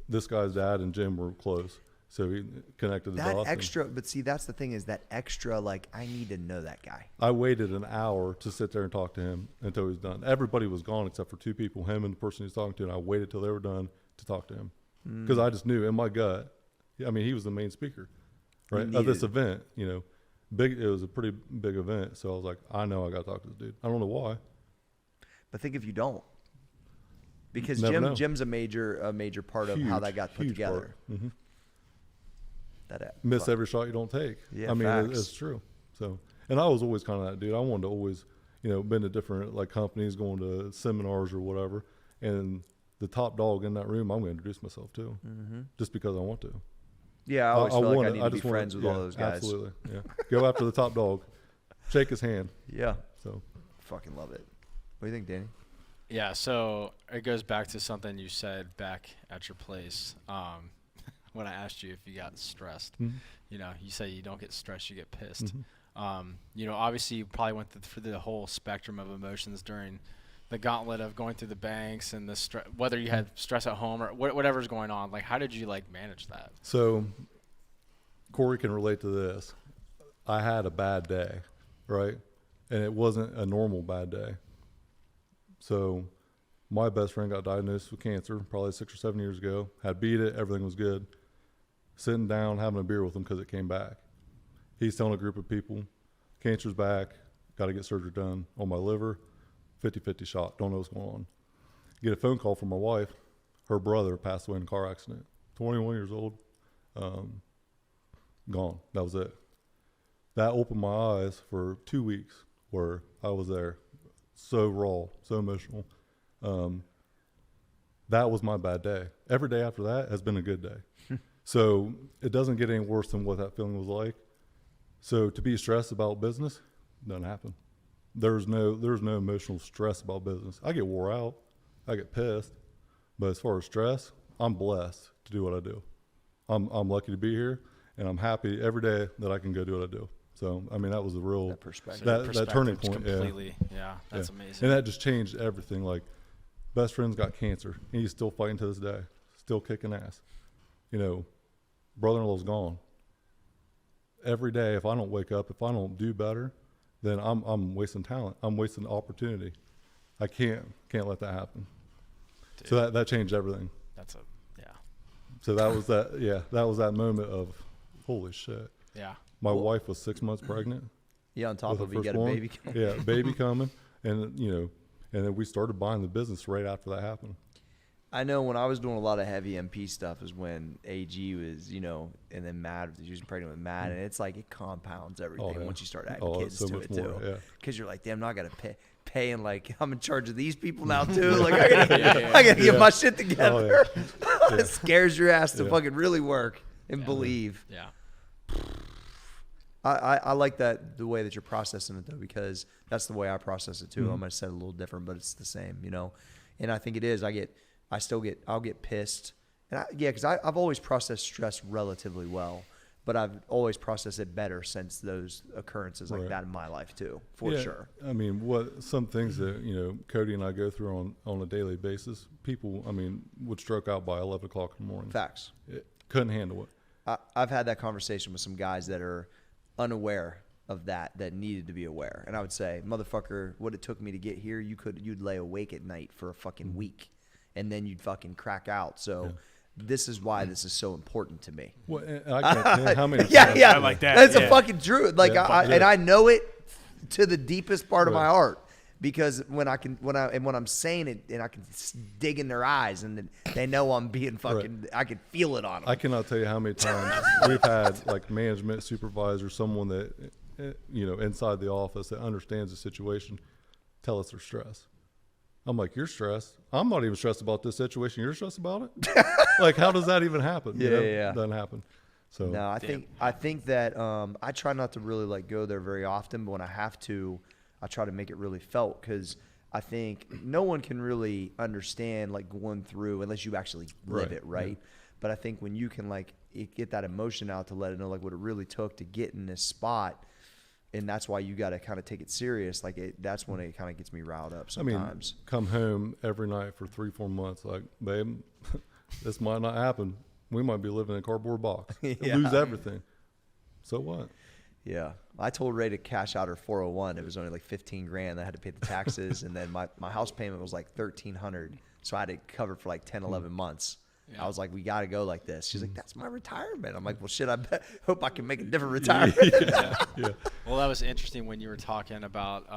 [SPEAKER 2] this guy's dad and Jim were close. So he connected the dots.
[SPEAKER 1] That extra, but see, that's the thing is that extra, like, I need to know that guy.
[SPEAKER 2] I waited an hour to sit there and talk to him until he was done. Everybody was gone except for 2 people, him and the person he was talking to, and I waited till they were done to talk to him. Because I just knew in my gut, he was the main speaker, right, of this event, It was a pretty big event, so I was like, I know I got to talk to this dude. I don't know why.
[SPEAKER 1] But think if you don't. Because Jim's a major part of how that got put together.
[SPEAKER 2] Mm-hmm.
[SPEAKER 1] Miss
[SPEAKER 2] every shot you don't take.
[SPEAKER 1] Yeah,
[SPEAKER 2] it's true. So, and I was always kind of that dude. I wanted to always, been to different companies, going to seminars or whatever. And the top dog in that room, I'm going to introduce myself to, just because I want to.
[SPEAKER 1] Yeah, I always feel like I need to be friends with all those guys.
[SPEAKER 2] Absolutely. Yeah, go after the top dog, shake his hand.
[SPEAKER 1] Yeah.
[SPEAKER 2] So,
[SPEAKER 1] fucking love it. What do you think, Danny?
[SPEAKER 3] Yeah, so it goes back to something you said back at your place when I asked you if you got stressed.
[SPEAKER 2] Mm-hmm.
[SPEAKER 3] You say you don't get stressed, you get pissed. Mm-hmm. Obviously you probably went through the whole spectrum of emotions during the gauntlet of going through the banks and the whether you had stress at home or whatever's going on. Like, how did you manage that?
[SPEAKER 2] So Corey can relate to this. I had a bad day, right? And it wasn't a normal bad day. So my best friend got diagnosed with cancer probably 6 or 7 years ago. Had beat it. Everything was good. Sitting down, having a beer with him because it came back. He's telling a group of people, cancer's back. Got to get surgery done on my liver. 50-50 shot. Don't know what's going on. Get a phone call from my wife. Her brother passed away in a car accident. 21 years old. Gone. That was it. That opened my eyes for 2 weeks where I was there. So raw, so emotional. That was my bad day. Every day after that has been a good day. So it doesn't get any worse than what that feeling was like. So to be stressed about business doesn't happen. There's no emotional stress about business. I get wore out. I get pissed. But as far as stress, I'm blessed to do what I do. I'm lucky to be here, and I'm happy every day that I can go do what I do. So, that was a real
[SPEAKER 1] perspective.
[SPEAKER 2] That turning point.
[SPEAKER 3] Completely. Yeah, that's amazing.
[SPEAKER 2] And that just changed everything. Like, best friend's got cancer, and he's still fighting to this day, still kicking ass. Brother-in-law's gone. Every day, if I don't wake up, if I don't do better, then I'm wasting talent. I'm wasting opportunity. I can't let that happen. Dude. So that changed everything. So that was that moment of, holy shit.
[SPEAKER 3] Yeah.
[SPEAKER 2] My wife was 6 months pregnant.
[SPEAKER 1] Yeah, on top of it, you got a baby coming.
[SPEAKER 2] Yeah, baby coming. And, And then we started buying the business right after that happened.
[SPEAKER 1] I know when I was doing a lot of heavy MP stuff is when AG was, you know, and then Matt, she was pregnant with Matt, and it's like it compounds everything once you start adding kids
[SPEAKER 2] so
[SPEAKER 1] to
[SPEAKER 2] much
[SPEAKER 1] it
[SPEAKER 2] more,
[SPEAKER 1] too.
[SPEAKER 2] yeah.
[SPEAKER 1] Because you're like, damn, now I got to pay, and like I'm in charge of these people now too. Like I gotta get my shit together. It scares your ass to fucking really work and believe.
[SPEAKER 3] Yeah.
[SPEAKER 1] I like that the way that you're processing it though, because that's the way I process it too.
[SPEAKER 2] Mm-hmm.
[SPEAKER 1] I'm gonna say it a little different, but it's the same, you know. And I think it is. I'll get pissed, and because I've always processed stress relatively well, but I've always processed it better since those occurrences like that in my life too, for sure.
[SPEAKER 2] I mean, some things that, you know, Cody and I go through on a daily basis, people, I mean, would stroke out by 11 o'clock in the morning.
[SPEAKER 1] Facts.
[SPEAKER 2] Couldn't handle it.
[SPEAKER 1] I've had that conversation with some guys that are unaware of that needed to be aware, and I would say, motherfucker, what it took me to get here, you'd lay awake at night for a fucking week, and then you'd fucking crack out. So this is why this is so important to me.
[SPEAKER 2] Well, and I can't tell you how many
[SPEAKER 1] yeah,
[SPEAKER 2] times.
[SPEAKER 1] yeah,
[SPEAKER 5] I like that.
[SPEAKER 1] That's
[SPEAKER 5] Yeah.
[SPEAKER 1] a fucking truth. Like, and I know it to the deepest part of my
[SPEAKER 2] Right.
[SPEAKER 1] heart, because when I'm saying it, and I can dig in their eyes, and they know I'm being fucking, I can feel it on them.
[SPEAKER 2] I cannot tell you how many times we've had like management, supervisor, someone that, you know, inside the office that understands the situation, tell us they're stressed. I'm like, you're stressed? I'm not even stressed about this situation. You're stressed about it? Like, how does that even happen? You know?
[SPEAKER 1] Yeah.
[SPEAKER 2] It doesn't happen. So
[SPEAKER 1] No, I think that I try not to really like go there very often, but when I have to, I try to make it really felt, because I think no one can really understand like going through unless you actually live it, right? Yeah. But I think when you can like get that emotion out to let it know like what it really took to get in this spot, and that's why you got to kind of take it serious. Like that's when it kind of gets me riled up sometimes.
[SPEAKER 2] I mean, come home every night for 3-4 months, like, babe, this might not happen. We might be living in a cardboard box. Lose everything. So what?
[SPEAKER 1] Yeah. I told Ray to cash out her 401. It was only like 15 grand. I had to pay the taxes, and then my house payment was like 1,300. So I had to cover for like 10, 11 months. Yeah. I was like, we got to go like this. She's like, that's my retirement. I'm like, well, shit, hope I can make a different retirement.
[SPEAKER 2] Yeah.
[SPEAKER 3] Well, that was interesting when you were talking about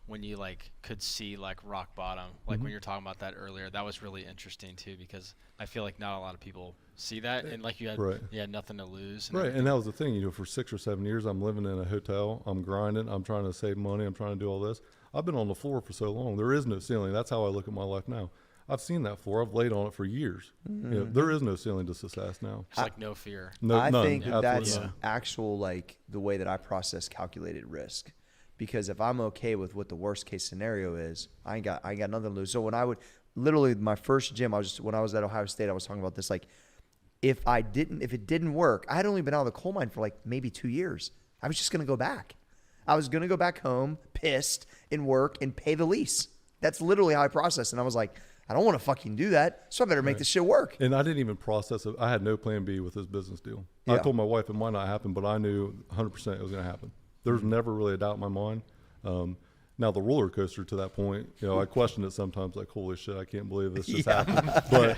[SPEAKER 3] when you like could see like rock bottom, like when you're talking about that earlier. That was really interesting too, because I feel like not a lot of people see that, and like you had nothing to lose. And
[SPEAKER 2] and that was the thing. You know, for 6 or 7 years, I'm living in a hotel. I'm grinding. I'm trying to save money. I'm trying to do all this. I've been on the floor for so long. There is no ceiling. That's how I look at my life now. I've seen that floor. I've laid on it for years. You know, there is no ceiling to success now.
[SPEAKER 3] It's like no fear.
[SPEAKER 1] I
[SPEAKER 2] none.
[SPEAKER 1] think that's
[SPEAKER 2] none.
[SPEAKER 1] actual like the way that I process calculated risk, because if I'm okay with what the worst case scenario is, I ain't got nothing to lose. So when I would literally my first gym, when I was at Ohio State, I was talking about this. Like, if it didn't work, I had only been out of the coal mine for like maybe 2 years. I was just gonna go back. I was gonna go back home, pissed, and work and pay the lease. That's literally how I processed. And I was like, I don't want to fucking do that, so I better make this shit work.
[SPEAKER 2] And I didn't even process it. I had no plan B with this business deal. I told my wife it might not happen, but I knew 100% it was going to happen. There was never really a doubt in my mind. Now, the roller coaster to that point, you know, I questioned it sometimes, like, holy shit, I can't believe this just happened. But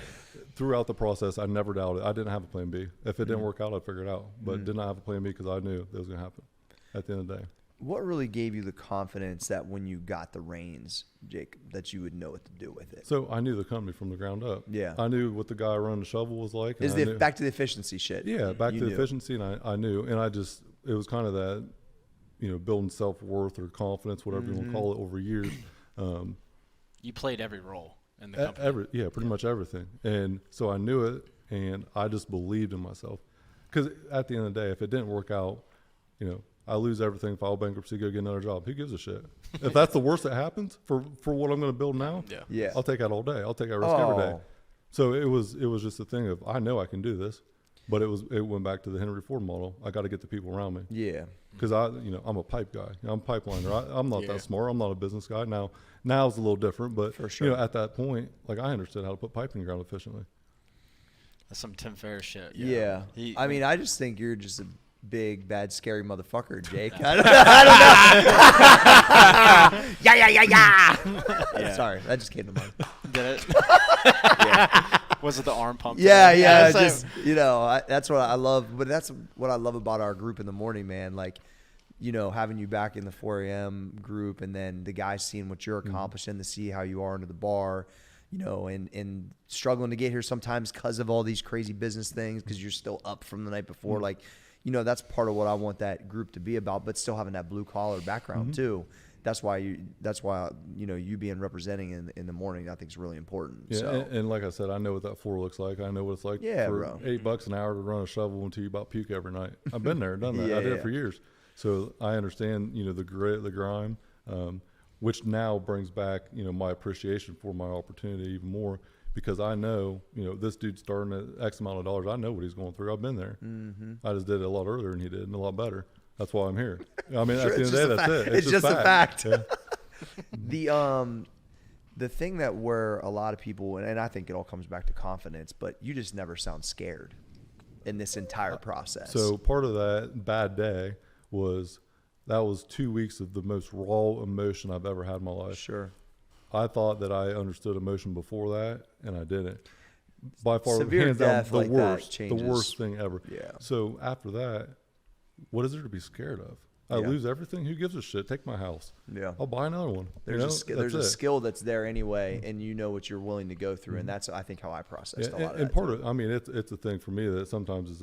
[SPEAKER 2] throughout the process, I never doubted. I didn't have a plan B. If it didn't work out, I'd figure it out. But did not have a plan B because I knew it was going to happen at the end of the day.
[SPEAKER 1] What really gave you the confidence that when you got the reins, Jake, that you would know what to do with it?
[SPEAKER 2] So I knew the company from the ground up.
[SPEAKER 1] Yeah.
[SPEAKER 2] I knew what the guy running the shovel was like.
[SPEAKER 1] Back to the efficiency shit.
[SPEAKER 2] Yeah, back to the efficiency, and I knew. And it was kind of that, you know, building self-worth or confidence, whatever you want to call it, over years.
[SPEAKER 3] You played every role in the company.
[SPEAKER 2] Pretty much everything. And so I knew it, and I just believed in myself. Because at the end of the day, if it didn't work out, you know, I lose everything, file bankruptcy, go get another job. Who gives a shit? If that's the worst that happens for what I'm going to build now, I'll take that all day. I'll take that risk every day. So it was just a thing of, I know I can do this, but it went back to the Henry Ford model. I got to get the people around me.
[SPEAKER 1] Yeah.
[SPEAKER 2] Because I'm a pipe guy. I'm a pipeliner. I'm not that smart. I'm not a business guy. Now it's a little different, but
[SPEAKER 1] for sure.
[SPEAKER 2] You know, at that point, like, I understood how to put pipe in the ground efficiently.
[SPEAKER 3] That's some Tim Ferriss shit.
[SPEAKER 1] Yeah. I mean, I just think you're just a big, bad, scary motherfucker, Jake. I don't know. Yeah. Sorry, that just came to mind.
[SPEAKER 3] Did it? Was it the arm pump?
[SPEAKER 1] Yeah. Just, you know, that's what I love. But that's what I love about our group in the morning, man. Like, you know, having you back in the 4 a.m. group, and then the guys seeing what you're accomplishing, to see how you are into the bar, you know, and struggling to get here sometimes because of all these crazy business things, because you're still up from the night before. Like, you know, that's part of what I want that group to be about, but still having that blue collar background too. That's why you know, you being representing in the morning, I think is really important.
[SPEAKER 2] Yeah,
[SPEAKER 1] so.
[SPEAKER 2] and like I said, I know what that floor looks like. I know what it's like for
[SPEAKER 1] bro.
[SPEAKER 2] $8 an hour to run a shovel until you about puke every night. I've been there, done that. I did it for years. So I understand, you know, the grit, the grime, which now brings back, you know, my appreciation for my opportunity even more, because I know, you know, this dude's starting at X amount of dollars. I know what he's going through. I've been there. I just did it a lot earlier than he did, and a lot better. That's why I'm here. I mean, at the end of the day, that's it.
[SPEAKER 1] It's just a fact.
[SPEAKER 2] Yeah.
[SPEAKER 1] The thing that where a lot of people, and I think it all comes back to confidence, but you just never sound scared in this entire process.
[SPEAKER 2] So part of that bad day was 2 weeks of the most raw emotion I've ever had in my life.
[SPEAKER 1] Sure.
[SPEAKER 2] I thought that I understood emotion before that, and I didn't. By far,
[SPEAKER 1] Severe
[SPEAKER 2] hands down,
[SPEAKER 1] death
[SPEAKER 2] the
[SPEAKER 1] like that
[SPEAKER 2] worst, the
[SPEAKER 1] changes.
[SPEAKER 2] worst thing ever.
[SPEAKER 1] Yeah.
[SPEAKER 2] So after that, what is there to be scared of? I lose everything. Who gives a shit? Take my house.
[SPEAKER 1] Yeah.
[SPEAKER 2] I'll buy another one.
[SPEAKER 1] There's a skill that's there anyway, and you know what you're willing to go through, and that's, I think, how I processed a lot of that.
[SPEAKER 2] And part of, I mean, it's a thing for me that sometimes is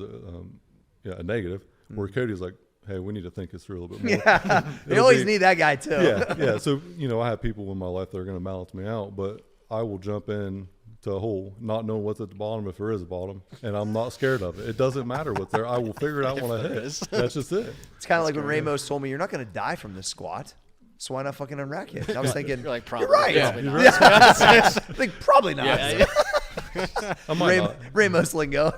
[SPEAKER 2] a negative, where Cody's like, hey, we need to think this through a little bit more.
[SPEAKER 1] Yeah, they always need that guy too.
[SPEAKER 2] Yeah. So, you know, I have people in my life that are going to balance me out, but I will jump in to a hole, not knowing what's at the bottom if there is a bottom, and I'm not scared of it. It doesn't matter what's there. I will figure it out when I hit. That's just it.
[SPEAKER 1] It's kind of like when Ramos told me, you're not going to die from this squat, so why not fucking unrack it? And I was thinking,
[SPEAKER 3] You're like, probably.
[SPEAKER 1] you're right.
[SPEAKER 3] Yeah.
[SPEAKER 1] You're right. Like, probably not.
[SPEAKER 3] Yeah.
[SPEAKER 2] I might not.
[SPEAKER 1] Ramos lingo.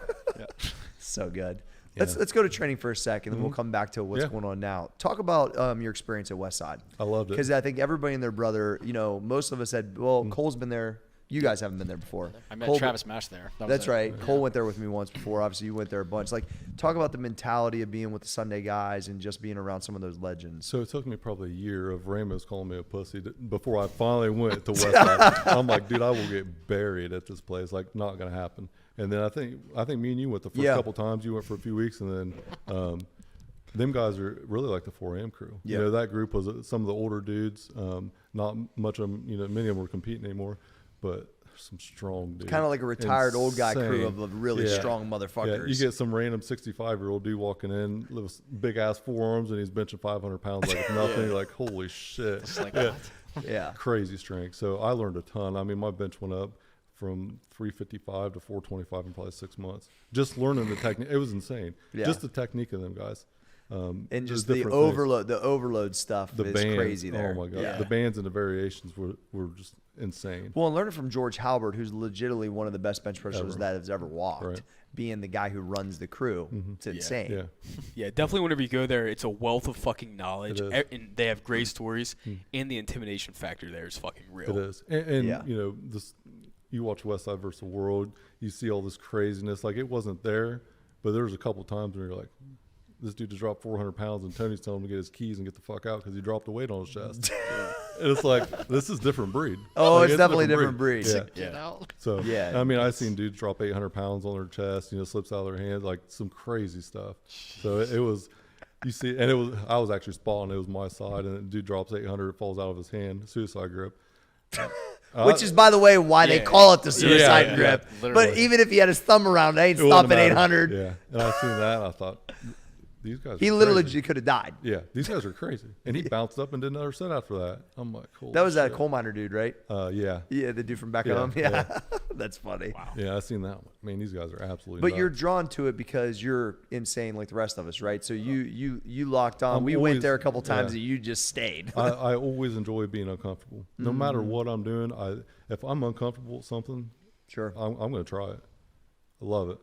[SPEAKER 1] So good.
[SPEAKER 2] Yeah.
[SPEAKER 1] Let's go to training for a second, and then we'll come back to what's going on now. Talk about your experience at Westside.
[SPEAKER 2] I loved it.
[SPEAKER 1] Because I think everybody and their brother, you know, most of us had, well, Cole's been there. You guys haven't been there before.
[SPEAKER 3] I met
[SPEAKER 1] Cole,
[SPEAKER 3] Travis Mash there.
[SPEAKER 1] That's right. Cole went there with me once before. Obviously, you went there a bunch. Like, talk about the mentality of being with the Sunday guys and just being around some of those legends.
[SPEAKER 2] So it took me probably a year of Ramos calling me a pussy before I finally went to Westside. I'm like, dude, I will get buried at this place. Like, not going to happen. And then I think me and you went the first couple times. You went for a few weeks, and then them guys are really like the 4 a.m. crew.
[SPEAKER 1] Yeah.
[SPEAKER 2] You know, that group was some of the older dudes. Not much of them, you know, many of them were competing anymore, but some strong dudes.
[SPEAKER 1] Kind of like a retired old guy crew
[SPEAKER 2] Insane.
[SPEAKER 1] of really strong motherfuckers.
[SPEAKER 2] Yeah, you get some random 65-year-old dude walking in with big ass forearms, and he's benching 500 pounds like it's nothing. You're like, holy shit.
[SPEAKER 1] Yeah.
[SPEAKER 2] Crazy strength. So I learned a ton. I mean, my bench went up from 355 to 425 in probably 6 months. Just learning the technique. It was insane.
[SPEAKER 1] Yeah.
[SPEAKER 2] Just the technique of them guys.
[SPEAKER 1] And just the overload stuff is
[SPEAKER 2] bands,
[SPEAKER 1] crazy there.
[SPEAKER 2] Oh my God.
[SPEAKER 1] Yeah.
[SPEAKER 2] The bands and the variations were just insane.
[SPEAKER 1] Well, and learning from George Halbert, who's legitimately one of the best bench pressers that has ever walked,
[SPEAKER 2] Right.
[SPEAKER 1] being the guy who runs the crew. It's insane.
[SPEAKER 2] Yeah.
[SPEAKER 5] Yeah, definitely whenever you go there, it's a wealth of fucking knowledge.
[SPEAKER 2] It is.
[SPEAKER 5] And they have great stories, and the intimidation factor there is fucking real.
[SPEAKER 2] It is. And you know, you watch Westside versus the World, you see all this craziness. Like, it wasn't there, but there was a couple times where you're like, this dude just dropped 400 pounds, and Tony's telling him to get his keys and get the fuck out because he dropped a weight on his chest. And it's like, this is different breed.
[SPEAKER 1] Oh,
[SPEAKER 2] Like,
[SPEAKER 1] it's definitely a different breed.
[SPEAKER 2] Yeah.
[SPEAKER 6] Get out.
[SPEAKER 2] So,
[SPEAKER 1] Yeah,
[SPEAKER 2] I mean, I've seen dudes drop 800 pounds on their chest, you know, slips out of their hands, like some crazy stuff. So it was, you see, and I was actually spotting, it was my side, and the dude drops 800, it falls out of his hand, suicide grip.
[SPEAKER 1] Which is, by the way, why they call it the suicide grip.
[SPEAKER 3] literally.
[SPEAKER 1] But even if he had his thumb around, it ain't
[SPEAKER 2] It wouldn't
[SPEAKER 1] stopping
[SPEAKER 2] matter.
[SPEAKER 1] 800.
[SPEAKER 2] Yeah. And I seen that, and I thought, these guys
[SPEAKER 1] He
[SPEAKER 2] are
[SPEAKER 1] literally
[SPEAKER 2] crazy.
[SPEAKER 1] could have died.
[SPEAKER 2] Yeah, these guys are crazy. And he bounced up and did another set after that. I'm like, cool.
[SPEAKER 1] That was that coal miner dude, right?
[SPEAKER 2] Yeah.
[SPEAKER 1] Yeah, the dude from back
[SPEAKER 2] Yeah,
[SPEAKER 1] home. Yeah. That's funny.
[SPEAKER 5] Wow.
[SPEAKER 2] Yeah, I seen that one. I mean, these guys are absolutely
[SPEAKER 1] But
[SPEAKER 2] nuts.
[SPEAKER 1] you're drawn to it because you're insane like the rest of us, right? So you locked on. We went
[SPEAKER 2] always-
[SPEAKER 1] there a couple times
[SPEAKER 2] yeah.
[SPEAKER 1] and you just stayed.
[SPEAKER 2] I always enjoy being uncomfortable. No matter what I'm doing, if I'm uncomfortable with something,
[SPEAKER 1] Sure.
[SPEAKER 2] I'm going to try it. I love it.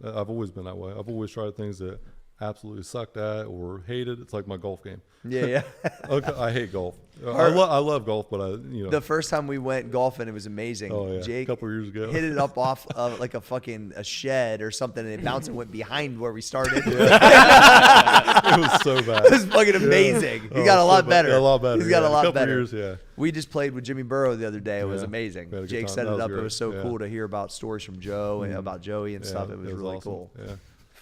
[SPEAKER 2] I've always been that way. I've always tried things that absolutely sucked at or hated. It's like my golf game.
[SPEAKER 1] Yeah.
[SPEAKER 2] Okay, I hate golf. I love golf, but
[SPEAKER 1] The first time we went golfing, it was amazing.
[SPEAKER 2] Oh, yeah.
[SPEAKER 1] Jake
[SPEAKER 2] A couple years ago.
[SPEAKER 1] hit it up off of like a shed or something, and it bounced and went behind where we started.
[SPEAKER 2] it was so bad.
[SPEAKER 1] It was fucking amazing. He got a lot better.
[SPEAKER 2] A lot better.
[SPEAKER 1] He's got
[SPEAKER 2] yeah.
[SPEAKER 1] a lot
[SPEAKER 2] couple
[SPEAKER 1] better.
[SPEAKER 2] Years, yeah.
[SPEAKER 1] We just played with Jimmy Burrow the other day. It was
[SPEAKER 2] Yeah.
[SPEAKER 1] amazing.
[SPEAKER 2] We had a good
[SPEAKER 1] Jake
[SPEAKER 2] time.
[SPEAKER 1] set
[SPEAKER 2] That
[SPEAKER 1] it
[SPEAKER 2] was
[SPEAKER 1] up. It
[SPEAKER 2] great.
[SPEAKER 1] was so
[SPEAKER 2] Yeah.
[SPEAKER 1] cool to hear about stories from Joe and about Joey and
[SPEAKER 2] Yeah,
[SPEAKER 1] stuff. It was really
[SPEAKER 2] awesome.
[SPEAKER 1] cool.
[SPEAKER 2] Yeah.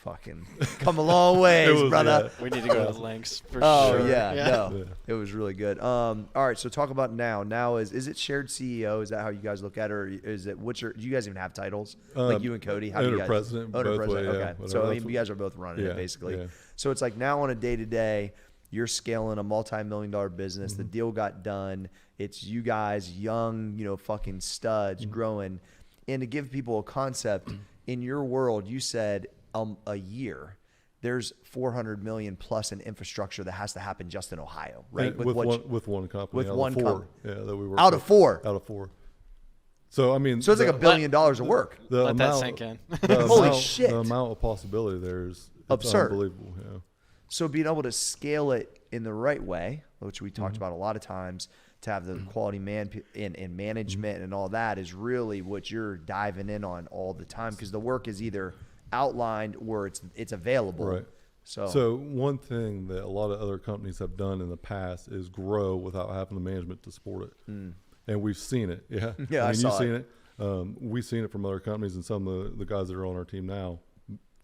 [SPEAKER 1] fucking come a long ways, brother.
[SPEAKER 3] We need to go to the links for
[SPEAKER 1] Oh
[SPEAKER 3] sure.
[SPEAKER 1] yeah,
[SPEAKER 4] Yeah.
[SPEAKER 1] no, it was really good. All right, so talk about now. Now is it shared CEO? Is that how you guys look at it, or is it do you guys even have titles like you and Cody? How do you
[SPEAKER 2] Owner
[SPEAKER 1] guys?
[SPEAKER 2] president, both
[SPEAKER 1] president.
[SPEAKER 2] way, yeah,
[SPEAKER 1] Okay,
[SPEAKER 2] whatever.
[SPEAKER 1] so I
[SPEAKER 2] That's
[SPEAKER 1] mean, you guys are both running it basically.
[SPEAKER 2] Yeah.
[SPEAKER 1] So it's like now on a day to day, you're scaling a multi-million-dollar business. The deal got done. It's you guys, young, fucking studs, growing. And to give people a concept, in your world, you said a year. There's 400 million plus in infrastructure that has to happen just in Ohio, right?
[SPEAKER 2] With one company.
[SPEAKER 1] with
[SPEAKER 2] out
[SPEAKER 1] one
[SPEAKER 2] of four,
[SPEAKER 1] company.
[SPEAKER 2] yeah, that we work
[SPEAKER 1] Out
[SPEAKER 2] with.
[SPEAKER 1] of four.
[SPEAKER 2] Out of four. So I mean,
[SPEAKER 1] So it's like $1 billion of work.
[SPEAKER 2] The
[SPEAKER 3] Let that
[SPEAKER 2] amount,
[SPEAKER 3] sink in.
[SPEAKER 2] the
[SPEAKER 1] Holy
[SPEAKER 2] amount-
[SPEAKER 1] shit.
[SPEAKER 2] The amount of possibility there is
[SPEAKER 1] Absurd.
[SPEAKER 2] unbelievable. Yeah.
[SPEAKER 1] So being able to scale it in the right way, which we talked about a lot of times, to have the quality and management and all that is really what you're diving in on all the time, because the work is either outlined or it's available.
[SPEAKER 2] Right. So one thing that a lot of other companies have done in the past is grow without having the management to support it. And we've seen it. Yeah.
[SPEAKER 1] Yeah, I
[SPEAKER 2] mean,
[SPEAKER 1] saw
[SPEAKER 2] you've seen it. We've seen it from other companies, and some of the guys that are on our team now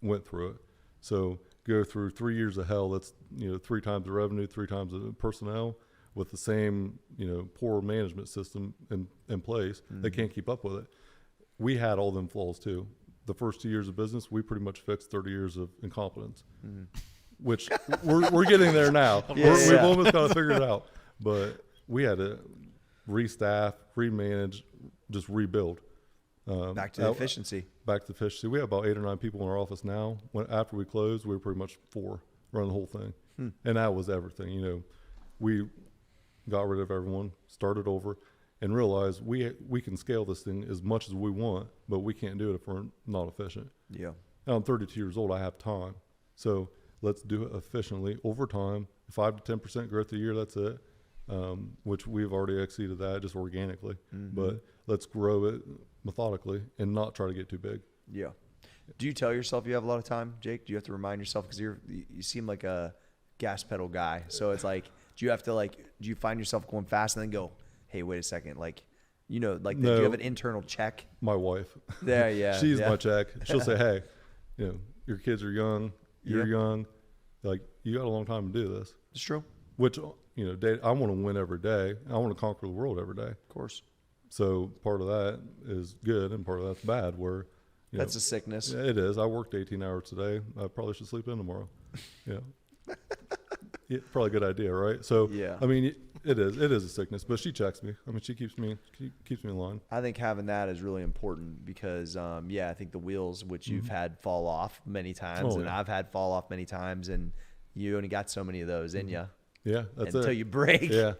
[SPEAKER 2] went through it. So go through 3 years of hell. That's 3 times the revenue, 3 times the personnel, with the same poor management system in place. They can't keep up with it. We had all them flaws too. The first 2 years of business, we pretty much fixed 30 years of incompetence, which we're getting there now. We've almost got to figure it out, but we had to restaff, remanage, just rebuild.
[SPEAKER 1] Back to the efficiency.
[SPEAKER 2] Back to efficiency. We have about 8 or 9 people in our office now. After we closed, we were pretty much 4 running the whole thing. And that was everything. We got rid of everyone, started over, and realized we can scale this thing as much as we want, but we can't do it if we're not efficient.
[SPEAKER 1] Yeah.
[SPEAKER 2] Now I'm 32 years old. I have time. So let's do it efficiently over time. 5 to 10% growth a year, that's it. Which we've already exceeded that just organically. But let's grow it methodically and not try to get too big.
[SPEAKER 1] Yeah. Do you tell yourself you have a lot of time, Jake? Do you have to remind yourself, because you seem like a gas pedal guy? So it's like, do you find yourself going fast and then go, hey, wait a second, do you have an internal check?
[SPEAKER 2] My wife.
[SPEAKER 1] There, yeah.
[SPEAKER 2] She's
[SPEAKER 1] yeah.
[SPEAKER 2] my check. She'll say, hey, your kids are young. You're young. You got a long time to do this.
[SPEAKER 1] It's true.
[SPEAKER 2] Which, I want to win every day. I want to conquer the world every day.
[SPEAKER 1] Of course.
[SPEAKER 2] So part of that is good and part of that's bad, where
[SPEAKER 1] That's a sickness.
[SPEAKER 2] It is. I worked 18 hours today. I probably should sleep in tomorrow. Yeah. Probably a good idea, right? So,
[SPEAKER 1] Yeah.
[SPEAKER 2] I mean, it is a sickness, but she checks me. I mean, she keeps me in line.
[SPEAKER 1] I think having that is really important because, I think the wheels, which you've had fall off many times, and I've had fall off many times, and you only got so many of those in you.
[SPEAKER 2] Yeah, that's
[SPEAKER 1] until
[SPEAKER 2] it.
[SPEAKER 1] you break.
[SPEAKER 2] Yeah.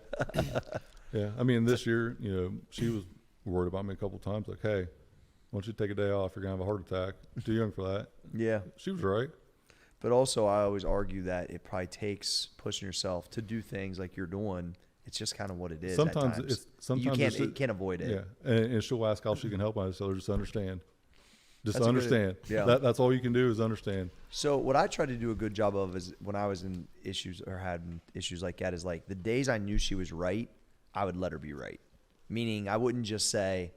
[SPEAKER 2] Yeah. I mean, this year, she was worried about me a couple of times, like, hey, why don't you take a day off? You're going to have a heart attack. Too young for that.
[SPEAKER 1] Yeah.
[SPEAKER 2] She was right.
[SPEAKER 1] But also, I always argue that it probably takes pushing yourself to do things like you're doing. It's just kind of what it is.
[SPEAKER 2] Sometimes
[SPEAKER 1] at times.
[SPEAKER 2] you
[SPEAKER 1] can't avoid it.
[SPEAKER 2] Yeah, and she'll ask how she can help. I tell her just understand. Just
[SPEAKER 1] That's a good-
[SPEAKER 2] understand.
[SPEAKER 1] yeah.
[SPEAKER 2] That's all you can do is understand.
[SPEAKER 1] So what I tried to do a good job of is when I was in issues or had issues like that is like the days I knew she was right, I would let her be right. Meaning I wouldn't just say,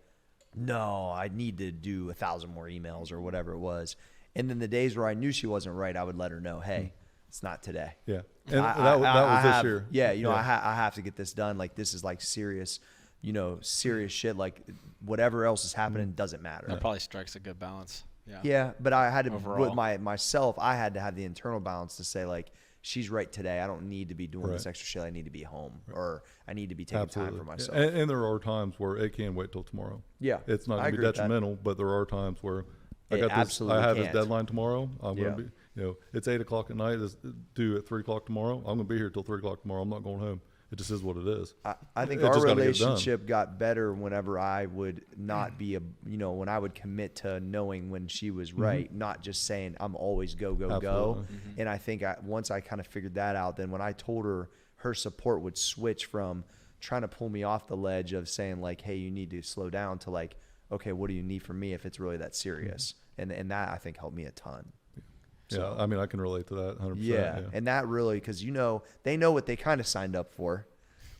[SPEAKER 1] no, I need to do 1,000 more emails or whatever it was. And then the days where I knew she wasn't right, I would let her know, hey, it's not today.
[SPEAKER 2] Yeah, and that was this year.
[SPEAKER 1] Yeah, I have to get this done. Like this is like serious, serious shit. Like whatever else is happening doesn't matter.
[SPEAKER 3] That probably strikes a good balance. Yeah.
[SPEAKER 1] Yeah, but I had to
[SPEAKER 3] Overall.
[SPEAKER 1] with myself. I had to have the internal balance to say like, she's right today. I don't need to be doing this extra shit. I need to be home, or I need to be taking time for myself.
[SPEAKER 2] And there are times where it can wait till tomorrow.
[SPEAKER 1] Yeah,
[SPEAKER 2] it's not going to be detrimental, but there are times where I have this deadline tomorrow. I'm going to be, it's 8:00 at night. It's due at 3:00 tomorrow. I'm going to be here till 3:00 tomorrow. I'm not going home. It just is what it is.
[SPEAKER 1] I think our relationship got better whenever I would not be when I would commit to knowing when she was right, not just saying I'm always go. And I think once I kind of figured that out, then when I told her, her support would switch from trying to pull me off the ledge of saying like, hey, you need to slow down, to like, okay, what do you need from me if it's really that serious? And that I think helped me a ton.
[SPEAKER 2] So, I mean, I can relate to that 100%.
[SPEAKER 1] Yeah, and that really, because they know what they kind of signed up for,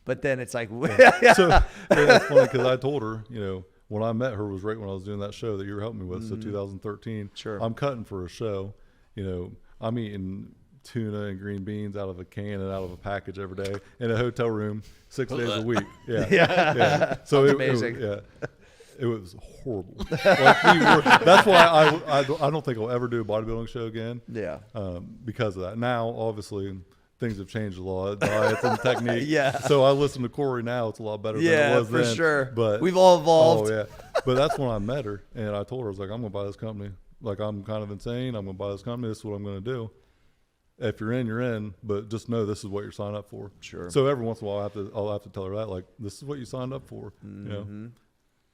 [SPEAKER 1] but then it's like,
[SPEAKER 2] So it's funny because I told her, when I met her was right when I was doing that show that you were helping me with, so 2013.
[SPEAKER 1] Sure.
[SPEAKER 2] I'm cutting for a show, I'm eating tuna and green beans out of a can and out of a package every day in a hotel room 6 days a week. Yeah. So
[SPEAKER 1] amazing.
[SPEAKER 2] It was horrible. That's why I don't think I'll ever do a bodybuilding show again.
[SPEAKER 1] Yeah.
[SPEAKER 2] Because of that. Now, obviously, things have changed a lot, diets and technique.
[SPEAKER 1] Yeah.
[SPEAKER 2] So I listen to Corey now. It's a lot better than it was
[SPEAKER 1] for
[SPEAKER 2] then.
[SPEAKER 1] sure.
[SPEAKER 2] But
[SPEAKER 1] we've all evolved.
[SPEAKER 2] Oh yeah. But that's when I met her, and I told her, I was like, I'm gonna buy this company. Like, I'm kind of insane. I'm gonna buy this company. This is what I'm gonna do. If you're in, you're in. But just know this is what you're signed up for. Sure. So every once in a while, I'll have to tell her that, like, this is what you signed up for.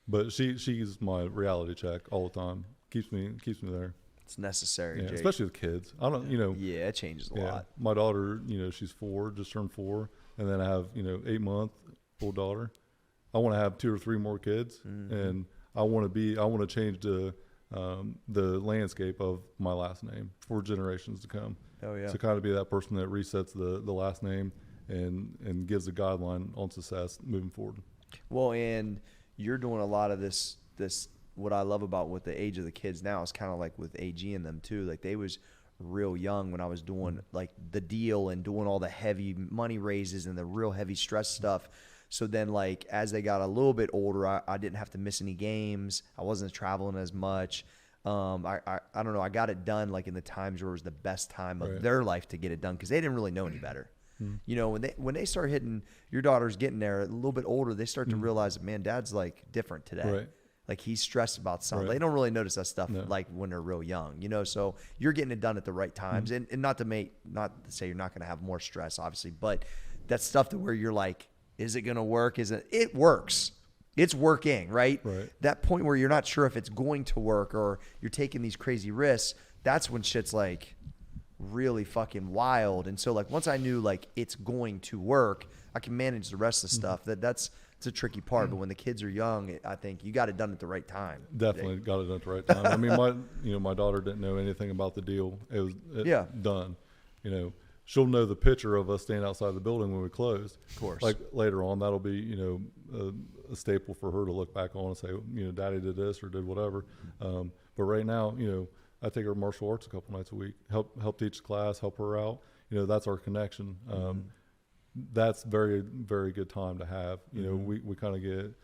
[SPEAKER 2] But she's my reality check all the time. Keeps me there.
[SPEAKER 1] It's necessary, Jake.
[SPEAKER 2] Especially with kids. I don't,
[SPEAKER 1] Yeah, it changes a lot.
[SPEAKER 2] My daughter, she's 4, just turned 4, and then I have 8-month-old daughter. I want to have 2 or 3 more kids, and I want to change the landscape of my last name for generations to come.
[SPEAKER 1] Oh yeah.
[SPEAKER 2] To kind of be that person that resets the last name and gives a guideline on success moving forward.
[SPEAKER 1] Well, and you're doing a lot of this what I love about with the age of the kids now is kind of like with AG and them too. Like, they was real young when I was doing like the deal and doing all the heavy money raises and the real heavy stress stuff. So then, like, as they got a little bit older, I didn't have to miss any games. I wasn't traveling as much. I don't know. I got it done like in the times where it was the best time of their life to get it done, because they didn't really know any better. When they start hitting, your daughter's getting there a little bit older, they start to realize that, man, Dad's like different today.
[SPEAKER 2] Right.
[SPEAKER 1] Like, he's stressed about something.
[SPEAKER 2] Right.
[SPEAKER 1] They don't really notice that stuff like when they're real young, so you're getting it done at the right times. And not to say you're not going to have more stress, obviously, but that stuff to where you're like, is it going to work? It works. It's working, right? That point where you're not sure if it's going to work or you're taking these crazy risks, that's when shit's like really fucking wild. And so, like, once I knew like it's going to work, I can manage the rest of the stuff. That's a tricky part. But when the kids are young, I think you got it done at the right time.
[SPEAKER 2] Definitely got it done at the right time. I mean, my daughter didn't know anything about the deal. It was done. She'll know the picture of us standing outside the building when we closed. Of course. Like, later on, that'll be, a staple for her to look back on and say, Daddy did this or did whatever. But right now, I take her to martial arts a couple nights a week, help teach the class, help her out. That's our connection. That's very, very good time to have. We kind of get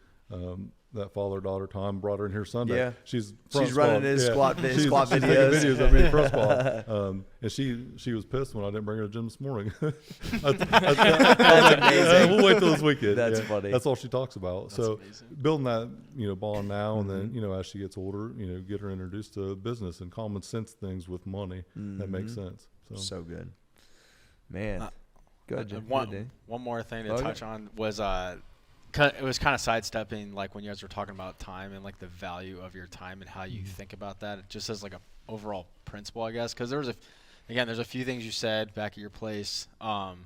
[SPEAKER 2] that father-daughter time. Brought her in here Sunday. Yeah. She's
[SPEAKER 1] running his squat videos.
[SPEAKER 2] She's videos of me front squat. And she was pissed when I didn't bring her to the gym this morning. That's amazing. We'll wait till this weekend.
[SPEAKER 1] That's funny.
[SPEAKER 2] That's all she talks about. That's amazing. Building that bond now, and then as she gets older, get her introduced to business and common sense things with money that makes sense. So
[SPEAKER 1] good, man. Go ahead, Jim.
[SPEAKER 3] One more thing to touch on was it was kind of sidestepping, like, when you guys were talking about time and like the value of your time and how you think about that, just as like a overall principle, I guess. Because there's a few things you said back at your place. Well,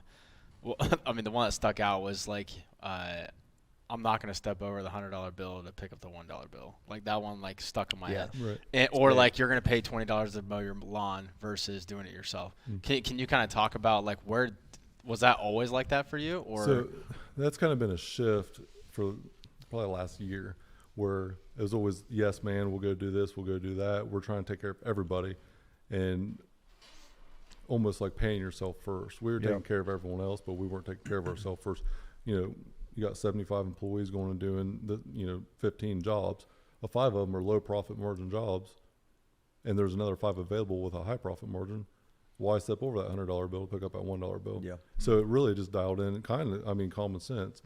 [SPEAKER 3] I mean, the one that stuck out was like, I'm not going to step over the $100 bill to pick up the $1 bill. Like, that one like stuck in my head. Right. Or like, you're going to pay $20 to mow your lawn versus doing it yourself. Can you kind of talk about like, where was that always like that for you? Or
[SPEAKER 2] so that's kind of been a shift for probably the last year, where it was always, yes, man, we'll go do this, we'll go do that. We're trying to take care of everybody, and almost like paying yourself first. We were taking care of everyone else, but we weren't taking care of ourselves first. You got 75 employees going and doing 15 jobs. 5 of them are low profit margin jobs, and there's another 5 available with a high profit margin. Why step over that $100 bill to pick up that $1 bill? Yeah. So it really just dialed in common sense.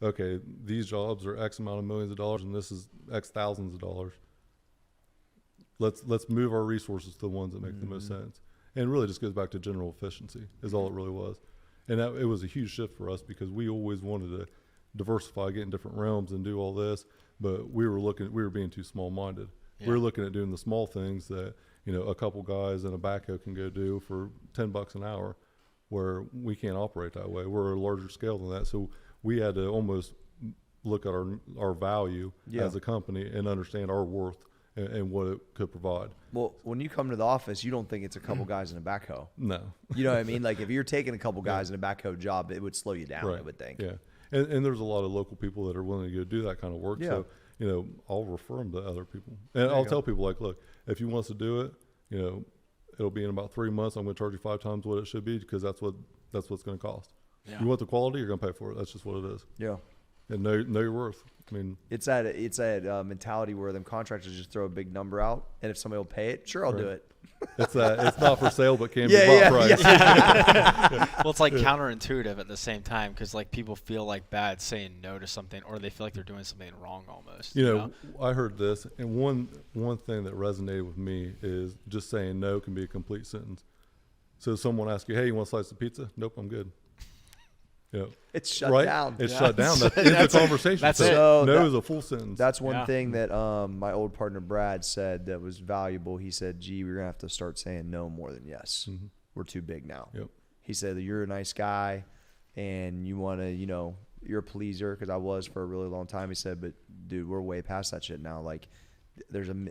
[SPEAKER 2] Okay, these jobs are X amount of millions of dollars, and this is X thousands of dollars. Let's move our resources to the ones that make the most sense. And it really just goes back to general efficiency is all it really was. And it was a huge shift for us, because we always wanted to diversify, get in different realms and do all this, but we were being too small-minded. Yeah. We were looking at doing the small things that a couple guys in a backhoe can go do for $10 an hour, where we can't operate that way. We're a larger scale than that. So we had to almost look at our value as a company and understand our worth and what it could provide. Well,
[SPEAKER 1] when you come to the office, you don't think it's a couple guys in a backhoe.
[SPEAKER 2] No.
[SPEAKER 1] You know what I mean? Like, if you're taking a couple guys in a backhoe job, it would slow you down,
[SPEAKER 2] right.
[SPEAKER 1] I would think.
[SPEAKER 2] Yeah. And there's a lot of local people that are willing to go do that kind of work. Yeah. So, I'll refer them to other people. And I'll tell people, like, look, if you want us to do it, it'll be in about 3 months. I'm going to charge you 5 times what it should be because that's what's going to cost.
[SPEAKER 3] Yeah.
[SPEAKER 2] You want the quality, you're going to pay for it. That's just what it is.
[SPEAKER 1] Yeah.
[SPEAKER 2] And know your worth. I mean,
[SPEAKER 1] it's that mentality where them contractors just throw a big number out, and if somebody will pay it, sure, I'll do it.
[SPEAKER 2] It's not for sale, but can be bought price.
[SPEAKER 3] Well, it's like counterintuitive at the same time because like people feel like bad saying no to something, or they feel like they're doing something wrong almost.
[SPEAKER 2] You know, I heard this, and one thing that resonated with me is just saying no can be a complete sentence. So someone asks you, "Hey, you want a slice of pizza?" "Nope, I'm good." You know,
[SPEAKER 1] it's shut down.
[SPEAKER 2] It's shut down. That's the conversation.
[SPEAKER 3] That's
[SPEAKER 2] so
[SPEAKER 3] it.
[SPEAKER 2] No is a full sentence.
[SPEAKER 1] That's one thing that my old partner Brad said that was valuable. He said, "Gee, we're gonna have to start saying no more than yes. Mm-hmm. We're too big now."
[SPEAKER 2] Yep.
[SPEAKER 1] He said that you're a nice guy, and you want to, you're a pleaser because I was for a really long time. He said, "But dude, we're way past that shit now. Like,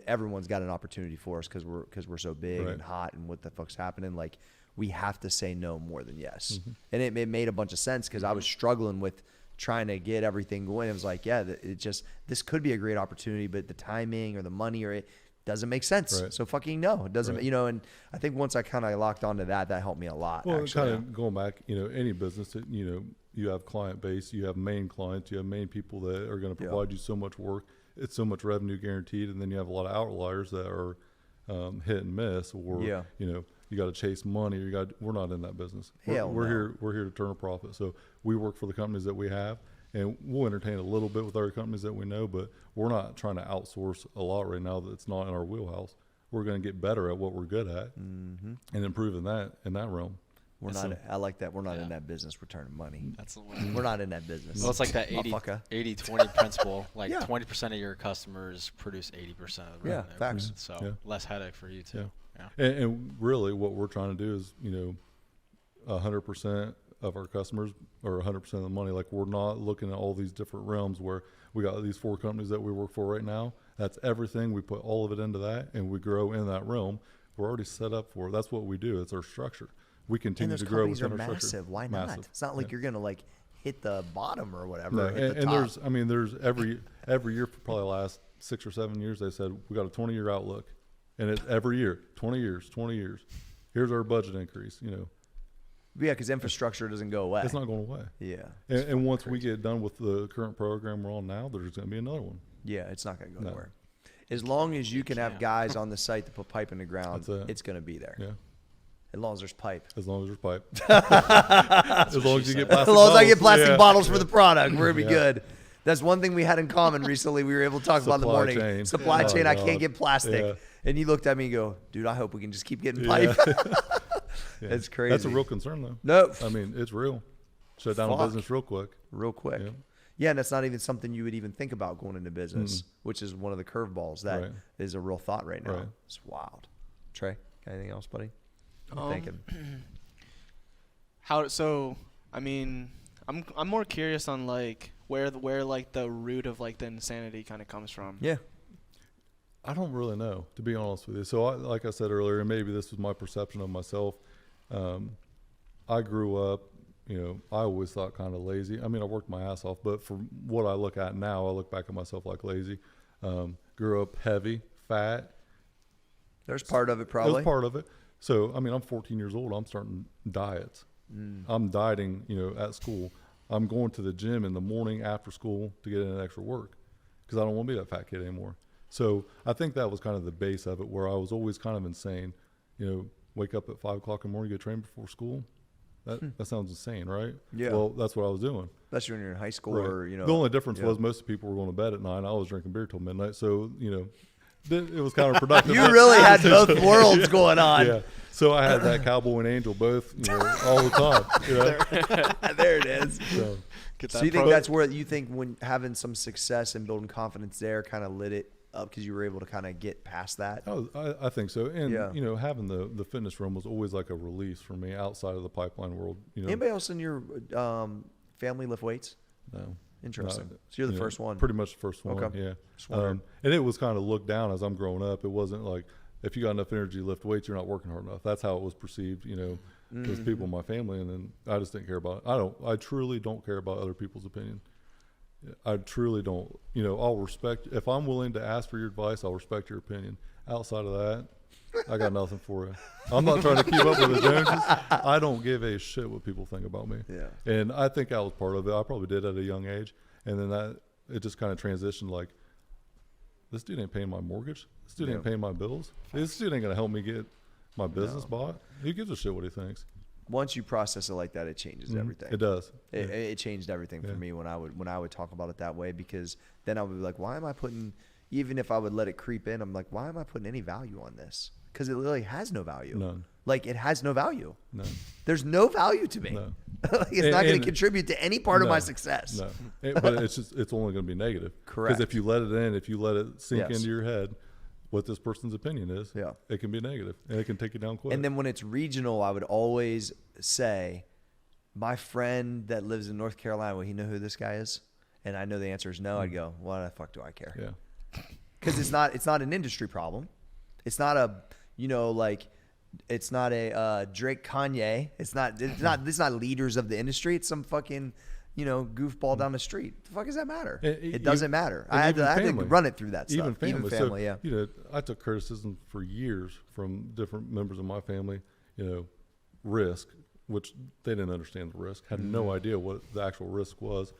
[SPEAKER 1] everyone's got an opportunity for us because we're so big and hot, and what the fuck's happening? Like, we have to say no more than yes." Mm-hmm. And it made a bunch of sense because I was struggling with trying to get everything going. It was like, this could be a great opportunity, but the timing or the money or it doesn't make sense. Right. So fucking no, it doesn't, and I think once I kind of locked onto that helped me a lot.
[SPEAKER 2] Well, kind of going back, any business that, you have client base, you have main clients, you have main people that are going to provide you so much work. It's so much revenue guaranteed. And then you have a lot of outliers that are hit and miss, or, you got to chase money. We're not in that business. We're here to turn a profit. So we work for the companies that we have, and we'll entertain a little bit with other companies that we know, but we're not trying to outsource a lot right now that's not in our wheelhouse. We're going to get better at what we're good at and improve in that realm.
[SPEAKER 1] I like that. We're not in that business. We're turning money.
[SPEAKER 3] That's the one.
[SPEAKER 1] We're not in that business.
[SPEAKER 3] Well, it's like that 80-20 principle. Like 20% of your customers produce 80% of the revenue.
[SPEAKER 1] Yeah, facts.
[SPEAKER 3] So less headache for you too.
[SPEAKER 2] Yeah. And really what we're trying to do is, 100% of our customers or 100% of the money. Like, we're not looking at all these different realms where we got these 4 companies that we work for right now. That's everything. We put all of it into that and we grow in that realm. We're already set up for it. That's what we do. It's our structure. We continue to grow within our structure.
[SPEAKER 1] Massive. Why not?
[SPEAKER 2] Massive.
[SPEAKER 1] It's not like you're going to like hit the bottom or whatever.
[SPEAKER 2] No.
[SPEAKER 1] Hit the top.
[SPEAKER 2] there's every year for probably the last 6 or 7 years, they said, we got a 20-year outlook. And it's every year, 20 years. Here's our budget increase, Yeah,
[SPEAKER 1] because infrastructure doesn't go away.
[SPEAKER 2] It's not going away.
[SPEAKER 1] Yeah.
[SPEAKER 2] And once we get done with the current program we're on now, there's going to be another one.
[SPEAKER 1] Yeah, it's not going to go anywhere. As long as you can have guys on the site to put pipe in the ground, it's going to be there.
[SPEAKER 2] Yeah.
[SPEAKER 1] As long as there's pipe.
[SPEAKER 2] As long as there's pipe. As long as you get plastic bottles.
[SPEAKER 1] As long as I get plastic bottles for the product, we're going to be good. That's one thing we had in common recently. We were able to talk about in the morning. Supply chain, I can't get plastic. Yeah. And you looked at me and go, dude, I hope we can just keep getting pipe. It's crazy.
[SPEAKER 2] That's a real concern, though.
[SPEAKER 1] No.
[SPEAKER 2] I mean, it's real. Shut down a business real quick.
[SPEAKER 1] Yeah, and that's not even something you would even think about going into business, which is one of the curveballs that is a real thought right now. It's wild. Trey, got anything else, buddy? I'm thinking.
[SPEAKER 6] I'm more curious on like where like the root of like the insanity kind of comes from.
[SPEAKER 1] Yeah.
[SPEAKER 2] I don't really know, to be honest with you. So like I said earlier, and maybe this was my perception of myself. I grew up, I always thought kind of lazy. I mean, I worked my ass off, but for what I look at now, I look back at myself like lazy. Grew up heavy, fat.
[SPEAKER 1] There's part of it probably.
[SPEAKER 2] There's part of it. So, I mean, I'm 14 years old. I'm starting diets. I'm dieting, at school. I'm going to the gym in the morning after school to get in extra work because I don't want to be that fat kid anymore. So I think that was kind of the base of it, where I was always kind of insane. Wake up at 5 o'clock in the morning, get trained before school. That sounds insane, right? Yeah. Well, that's what I was doing.
[SPEAKER 1] Especially when you're in high school, or
[SPEAKER 2] The only difference was most people were going to bed at 9. I was drinking beer till midnight, so it was counterproductive.
[SPEAKER 1] You really had both worlds going on.
[SPEAKER 2] Yeah. So I had that cowboy and angel both, all the time.
[SPEAKER 1] There it is.
[SPEAKER 2] So
[SPEAKER 1] you think that's where you think when having some success and building confidence there kind of lit it up because you were able to kind of get past that?
[SPEAKER 2] I think so. And, having the fitness realm was always like a release for me outside of the pipeline world.
[SPEAKER 1] Anybody else in your family lift weights?
[SPEAKER 2] No.
[SPEAKER 1] Interesting. So you're the first one.
[SPEAKER 2] Pretty much the first one,
[SPEAKER 1] okay.
[SPEAKER 2] Yeah. And it was kind of looked down as I'm growing up. It wasn't like, if you got enough energy to lift weights, you're not working hard enough. That's how it was perceived, because people in my family, and then I just didn't care about it. I truly don't care about other people's opinion. I truly don't. I'll respect, if I'm willing to ask for your advice, I'll respect your opinion. Outside of that, I got nothing for you. I'm not trying to keep up with the Joneses. I don't give a shit what people think about me.
[SPEAKER 1] Yeah.
[SPEAKER 2] And I think that was part of it. I probably did at a young age. And then it just kind of transitioned like, this dude ain't paying my mortgage. This dude ain't paying my bills. This dude ain't going to help me get my business bought. Who gives a shit what he thinks?
[SPEAKER 1] Once you process it like that, it changes everything.
[SPEAKER 2] It does.
[SPEAKER 1] It changed everything for me when I would talk about it that way, because then I would be like, why am I putting, even if I would let it creep in, I'm like, why am I putting any value on this? Because it literally has no value.
[SPEAKER 2] None.
[SPEAKER 1] Like, it has no value.
[SPEAKER 2] No.
[SPEAKER 1] There's no value to me.
[SPEAKER 2] No.
[SPEAKER 1] Like, it's not going to contribute to any part of my success.
[SPEAKER 2] No. But it's only going to be negative.
[SPEAKER 1] Correct.
[SPEAKER 2] Because if you let it in, if you let it sink
[SPEAKER 1] Yes.
[SPEAKER 2] into your head what this person's opinion is, it can be negative and it can take you down quick.
[SPEAKER 1] And then when it's regional, I would always say, my friend that lives in North Carolina, will he know who this guy is? And I know the answer is no. I'd go, why the fuck do I care?
[SPEAKER 2] Yeah.
[SPEAKER 1] Because it's not an industry problem. It's not a, it's not a Drake Kanye. It's not leaders of the industry. It's some fucking, goofball down the street. What the fuck does that matter? It doesn't matter. I had to run it through that stuff.
[SPEAKER 2] Even family,
[SPEAKER 1] yeah.
[SPEAKER 2] I took criticism for years from different members of my family, risk, which they didn't understand the risk, had no idea what the actual risk was,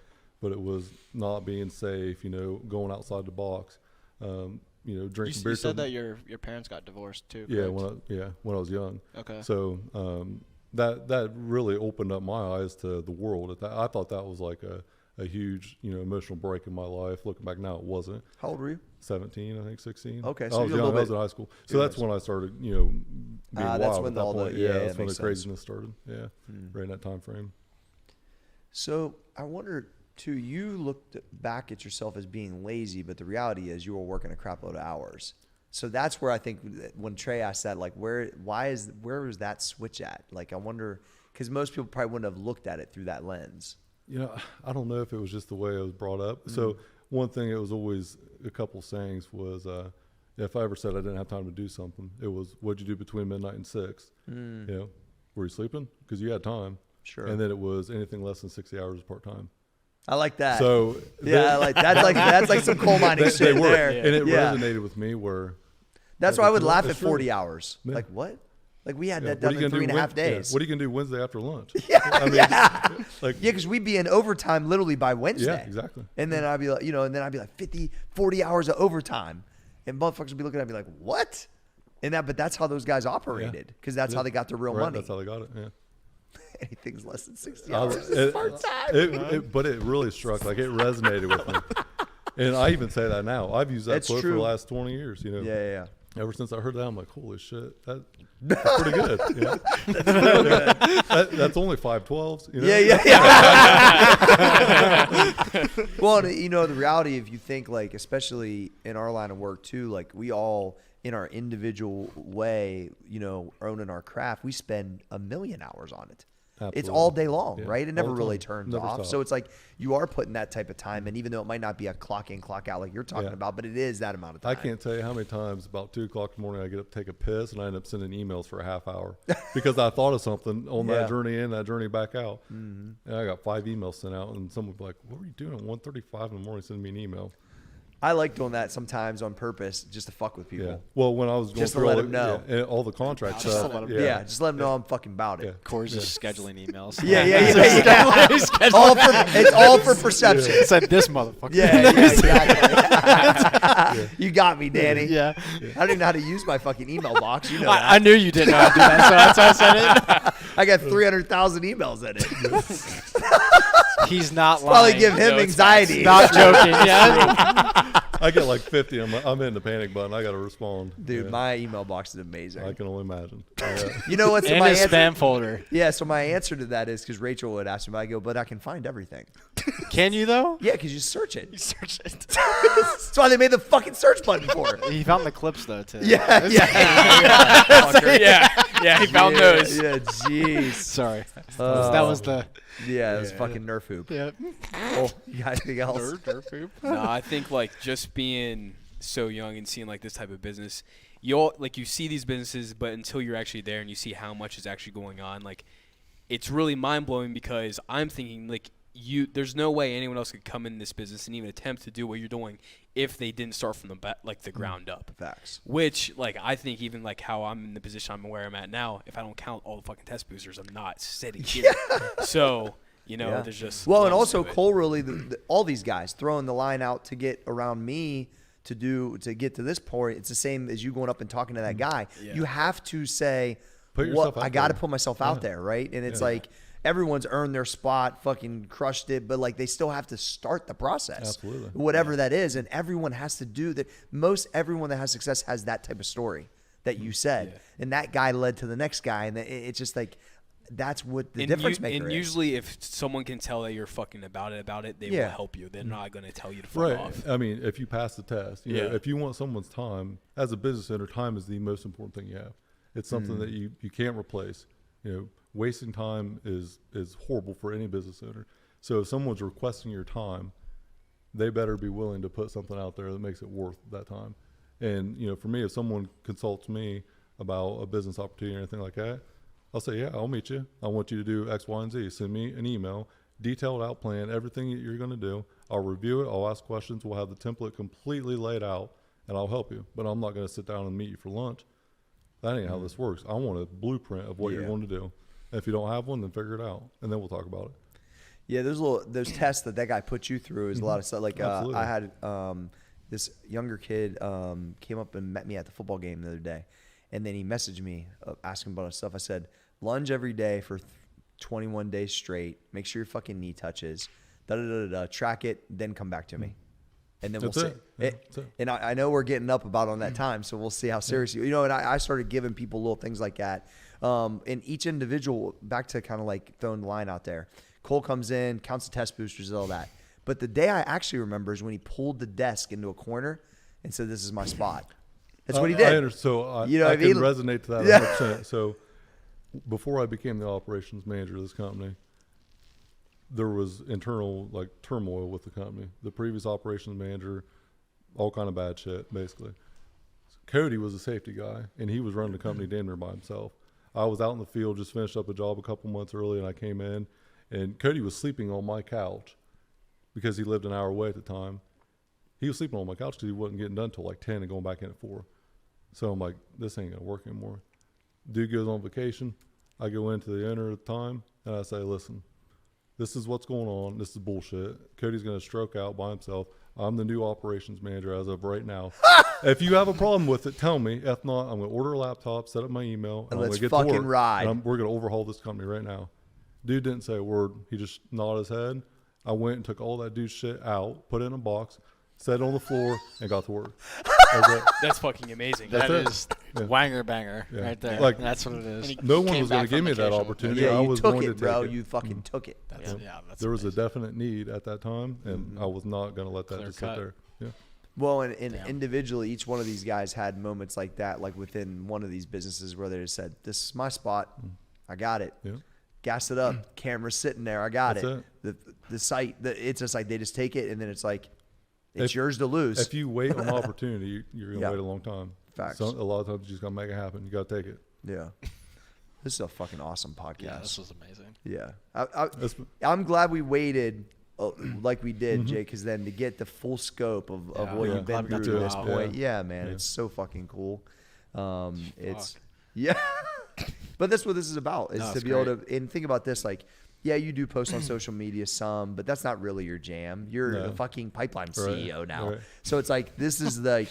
[SPEAKER 2] but it was not being safe, going outside the box, drinking beer.
[SPEAKER 6] You said that your parents got divorced too.
[SPEAKER 2] Yeah,
[SPEAKER 6] correct?
[SPEAKER 2] when I was young.
[SPEAKER 6] Okay.
[SPEAKER 2] So that really opened up my eyes to the world. I thought that was like a huge emotional break in my life. Looking back now, it wasn't.
[SPEAKER 1] How old were you?
[SPEAKER 2] 17, I think 16.
[SPEAKER 1] Okay,
[SPEAKER 2] so I was young. I was in high school. So that's when I started, being wild.
[SPEAKER 1] That's when
[SPEAKER 2] at that
[SPEAKER 1] all
[SPEAKER 2] point.
[SPEAKER 1] the
[SPEAKER 2] that's when the
[SPEAKER 1] makes sense.
[SPEAKER 2] craziness started. Yeah, right in that time frame.
[SPEAKER 1] So I wonder too. You looked back at yourself as being lazy, but the reality is you were working a crap load of hours. So that's where I think when Trey asked that, like, where was that switch at? Like, I wonder, because most people probably wouldn't have looked at it through that lens.
[SPEAKER 2] I don't know if it was just the way I was brought up. So one thing, it was always a couple sayings was, if I ever said I didn't have time to do something, it was, what'd you do between midnight and 6? Were you sleeping? Because you had time.
[SPEAKER 1] Sure.
[SPEAKER 2] And then it was anything less than 60 hours is part-time.
[SPEAKER 1] I like that.
[SPEAKER 2] So
[SPEAKER 1] yeah, that's like some coal mining shit
[SPEAKER 2] they were,
[SPEAKER 1] there.
[SPEAKER 2] and it resonated with me. Where
[SPEAKER 1] that's why I would laugh at
[SPEAKER 2] it's
[SPEAKER 1] 40
[SPEAKER 2] true.
[SPEAKER 1] hours.
[SPEAKER 2] Yeah.
[SPEAKER 1] Like what? Like we had that
[SPEAKER 2] What are
[SPEAKER 1] done
[SPEAKER 2] you
[SPEAKER 1] in
[SPEAKER 2] gonna do
[SPEAKER 1] 3.5 days.
[SPEAKER 2] What are you gonna do Wednesday after lunch?
[SPEAKER 1] Like because we'd be in overtime literally by Wednesday.
[SPEAKER 2] Yeah, exactly.
[SPEAKER 1] And then I'd be like, and then I'd be like 50, 40 hours of overtime, and motherfuckers would be looking at me like, what? But that's how those guys operated, because that's how they got their real money.
[SPEAKER 2] That's how they got it. Yeah.
[SPEAKER 1] Anything's less than 60 hours is part-time.
[SPEAKER 2] But it really struck, like it resonated with me. And I even say that now. I've used that quote for the last 20 years.
[SPEAKER 1] Yeah.
[SPEAKER 2] Ever since I heard that, I'm like, holy shit, that's pretty good. That's real good. That's only 512s.
[SPEAKER 1] Yeah. Well, the reality, if you think, like, especially in our line of work too, like we all, in our individual way, owning our craft, we spend 1 million hours on it. Absolutely. It's all day long, right? It never really turns off.
[SPEAKER 2] Stops.
[SPEAKER 1] So it's like you are putting that type of time in, even though it might not be a clock in, clock out like you're talking about, but it is that amount of time.
[SPEAKER 2] I can't tell you how many times about 2 o'clock in the morning I get up to take a piss and I end up sending emails for a half hour because I thought of something on that journey in, that journey back out. And I got 5 emails sent out, and someone would be like, what were you doing at 1:35 in the morning sending me an email?
[SPEAKER 1] I like doing that sometimes on purpose just to fuck with people.
[SPEAKER 2] Yeah. Well, when I was going
[SPEAKER 1] just to
[SPEAKER 2] through
[SPEAKER 1] let
[SPEAKER 2] all
[SPEAKER 1] them know.
[SPEAKER 2] all the contract
[SPEAKER 6] Just
[SPEAKER 2] stuff.
[SPEAKER 6] to let them
[SPEAKER 1] just let them know I'm fucking about it.
[SPEAKER 2] Yeah.
[SPEAKER 3] Corey's just scheduling emails.
[SPEAKER 1] Yeah. It's all for perception.
[SPEAKER 3] It's like this motherfucker.
[SPEAKER 1] Yeah, exactly. You got me, Danny.
[SPEAKER 3] Yeah.
[SPEAKER 1] I don't even know how to use my fucking email box. You know that.
[SPEAKER 3] I knew you didn't know how to do that, so that's why I said it.
[SPEAKER 1] I got 300,000 emails in it.
[SPEAKER 3] He's not lying.
[SPEAKER 1] Probably give him anxiety.
[SPEAKER 3] Not joking. Yeah.
[SPEAKER 2] I get like 50. I'm in the panic button. I got to respond.
[SPEAKER 1] Dude, my email box is amazing.
[SPEAKER 2] I can only imagine.
[SPEAKER 1] You know what's
[SPEAKER 3] in
[SPEAKER 1] my
[SPEAKER 3] his
[SPEAKER 1] answer?
[SPEAKER 3] spam folder.
[SPEAKER 1] Yeah, so my answer to that is, because Rachel would ask me, I go, but I can find everything.
[SPEAKER 3] Can you though?
[SPEAKER 1] Yeah, because you search it.
[SPEAKER 6] You search it.
[SPEAKER 1] That's why they made the fucking search button for it.
[SPEAKER 3] He found the clips though too.
[SPEAKER 1] Yeah.
[SPEAKER 5] He found those.
[SPEAKER 1] Yeah, jeez.
[SPEAKER 3] Sorry. That was the.
[SPEAKER 1] Yeah, it was fucking Nerf hoop.
[SPEAKER 3] Yeah.
[SPEAKER 1] Oh, you got anything else?
[SPEAKER 3] Nerf hoop.
[SPEAKER 5] No, I think like just being so young and seeing like this type of business, you see these businesses, but until you're actually there and you see how much is actually going on, like it's really mind blowing, because I'm thinking like there's no way anyone else could come in this business and even attempt to do what you're doing if they didn't start from the ground up.
[SPEAKER 1] Facts.
[SPEAKER 5] Which, like, I think even like how I'm in the position I'm where I'm at now, if I don't count all the fucking test boosters, I'm not sitting here. So, there's just
[SPEAKER 1] well, and also Cole really all these guys throwing the line out to get around me to get to this point. It's the same as you going up and talking to that guy.
[SPEAKER 5] Yeah.
[SPEAKER 1] You have to say,
[SPEAKER 2] Put yourself out
[SPEAKER 1] I got to
[SPEAKER 2] there.
[SPEAKER 1] put myself out there, right? And it's like everyone's earned their spot, fucking crushed it, but like they still have to start the process.
[SPEAKER 2] Absolutely.
[SPEAKER 1] Whatever that is, and everyone has to do that. Most everyone that has success has that type of story that you said, and that guy led to the next guy, and it's just like that's what the difference maker
[SPEAKER 5] and
[SPEAKER 1] is.
[SPEAKER 5] usually, if someone can tell that you're fucking about it, they will help you. They're not going to tell you to fuck off.
[SPEAKER 2] I mean, if you pass the test, you know, if you want someone's time, as a business owner, time is the most important thing you have. It's something that you can't replace. Wasting time is horrible for any business owner. So if someone's requesting your time, they better be willing to put something out there that makes it worth that time. And, for me, if someone consults me about a business opportunity or anything like that, I'll say, yeah, I'll meet you. I want you to do X, Y, and Z. Send me an email, detailed out plan, everything that you're going to do. I'll review it. I'll ask questions. We'll have the template completely laid out, and I'll help you. But I'm not going to sit down and meet you for lunch. That ain't how this works. I want a blueprint of what you're going to do. And if you don't have one, then figure it out, and then we'll talk about it.
[SPEAKER 1] Yeah, those tests that guy put you through is a lot of stuff. Like I had this younger kid came up and met me at the football game the other day, and then he messaged me asking about his stuff. I said, lunge every day for 21 days straight. Make sure your fucking knee touches. Track it, then come back to me. And then we'll see. And I know we're getting up about on that time, so we'll see how serious you. And I started giving people little things like that. And each individual, back to kind of like throwing the line out there. Cole comes in, counts the test boosters and all that. But the day I actually remember is when he pulled the desk into a corner and said, "This is my spot." That's what he did.
[SPEAKER 2] I understand. So I can resonate to that 100%. So before I became the operations manager of this company, there was internal turmoil with the company. The previous operations manager, all kind of bad shit, basically. Cody was a safety guy, and he was running the company damn near by himself. I was out in the field, just finished up a job a couple months early, and I came in, and Cody was sleeping on my couch because he lived an hour away at the time. He was sleeping on my couch because he wasn't getting done until like 10 and going back in at 4. So I'm like, this ain't going to work anymore. Dude goes on vacation. I go into the owner at the time, and I say, listen, this is what's going on. This is bullshit. Cody's going to stroke out by himself. I'm the new operations manager as of right now. If you have a problem with it, tell me. If not, I'm going to order a laptop, set up my email, and
[SPEAKER 1] let's
[SPEAKER 2] I'm going to get
[SPEAKER 1] fucking
[SPEAKER 2] to work.
[SPEAKER 1] ride.
[SPEAKER 2] We're going to overhaul this company right now. Dude didn't say a word. He just nodded his head. I went and took all that dude's shit out, put it in a box, set it on the floor, and got to work.
[SPEAKER 5] That's fucking amazing.
[SPEAKER 3] That is wanger banger right there.
[SPEAKER 2] Like,
[SPEAKER 3] that's what it is.
[SPEAKER 2] No one was going to give me that opportunity.
[SPEAKER 1] Yeah,
[SPEAKER 2] I
[SPEAKER 1] you
[SPEAKER 2] was
[SPEAKER 1] took
[SPEAKER 2] going
[SPEAKER 1] it,
[SPEAKER 2] to
[SPEAKER 1] bro.
[SPEAKER 2] take it.
[SPEAKER 1] You fucking took it.
[SPEAKER 3] That's
[SPEAKER 2] There was a
[SPEAKER 3] amazing.
[SPEAKER 2] definite need at that time, and I was not going to let that
[SPEAKER 3] Clear
[SPEAKER 2] just
[SPEAKER 3] cut.
[SPEAKER 2] sit there. Yeah.
[SPEAKER 1] Well, and individually, each one of these guys had moments like that, like within one of these businesses where they just said, "This is my spot. I got it."
[SPEAKER 2] Yeah.
[SPEAKER 1] Gas it up. Camera's sitting there. I got
[SPEAKER 2] That's
[SPEAKER 1] it. The site. It's just like they just take it, and then it's like, it's yours to lose.
[SPEAKER 2] If you wait on opportunity, you're going to wait a long time.
[SPEAKER 1] Facts.
[SPEAKER 2] A lot of times you just got to make it happen. You got to take it.
[SPEAKER 1] Yeah. This is a fucking awesome podcast.
[SPEAKER 3] Yeah, this was amazing.
[SPEAKER 1] Yeah.
[SPEAKER 2] That's-
[SPEAKER 1] I'm glad we waited like we did, Jay, because then to get the full scope of what you've been
[SPEAKER 3] Glad we got
[SPEAKER 1] through to
[SPEAKER 3] to
[SPEAKER 1] this
[SPEAKER 3] go out.
[SPEAKER 1] point. Yeah, man.
[SPEAKER 2] Yeah.
[SPEAKER 1] It's so fucking cool. It's yeah. But that's what this is about, is
[SPEAKER 3] No,
[SPEAKER 1] to
[SPEAKER 3] it's
[SPEAKER 1] be able to, and think about this, like, yeah, you do post on social media some, but that's not really your jam. You're the fucking pipeline CEO now.
[SPEAKER 2] Right.
[SPEAKER 1] So it's like, this is like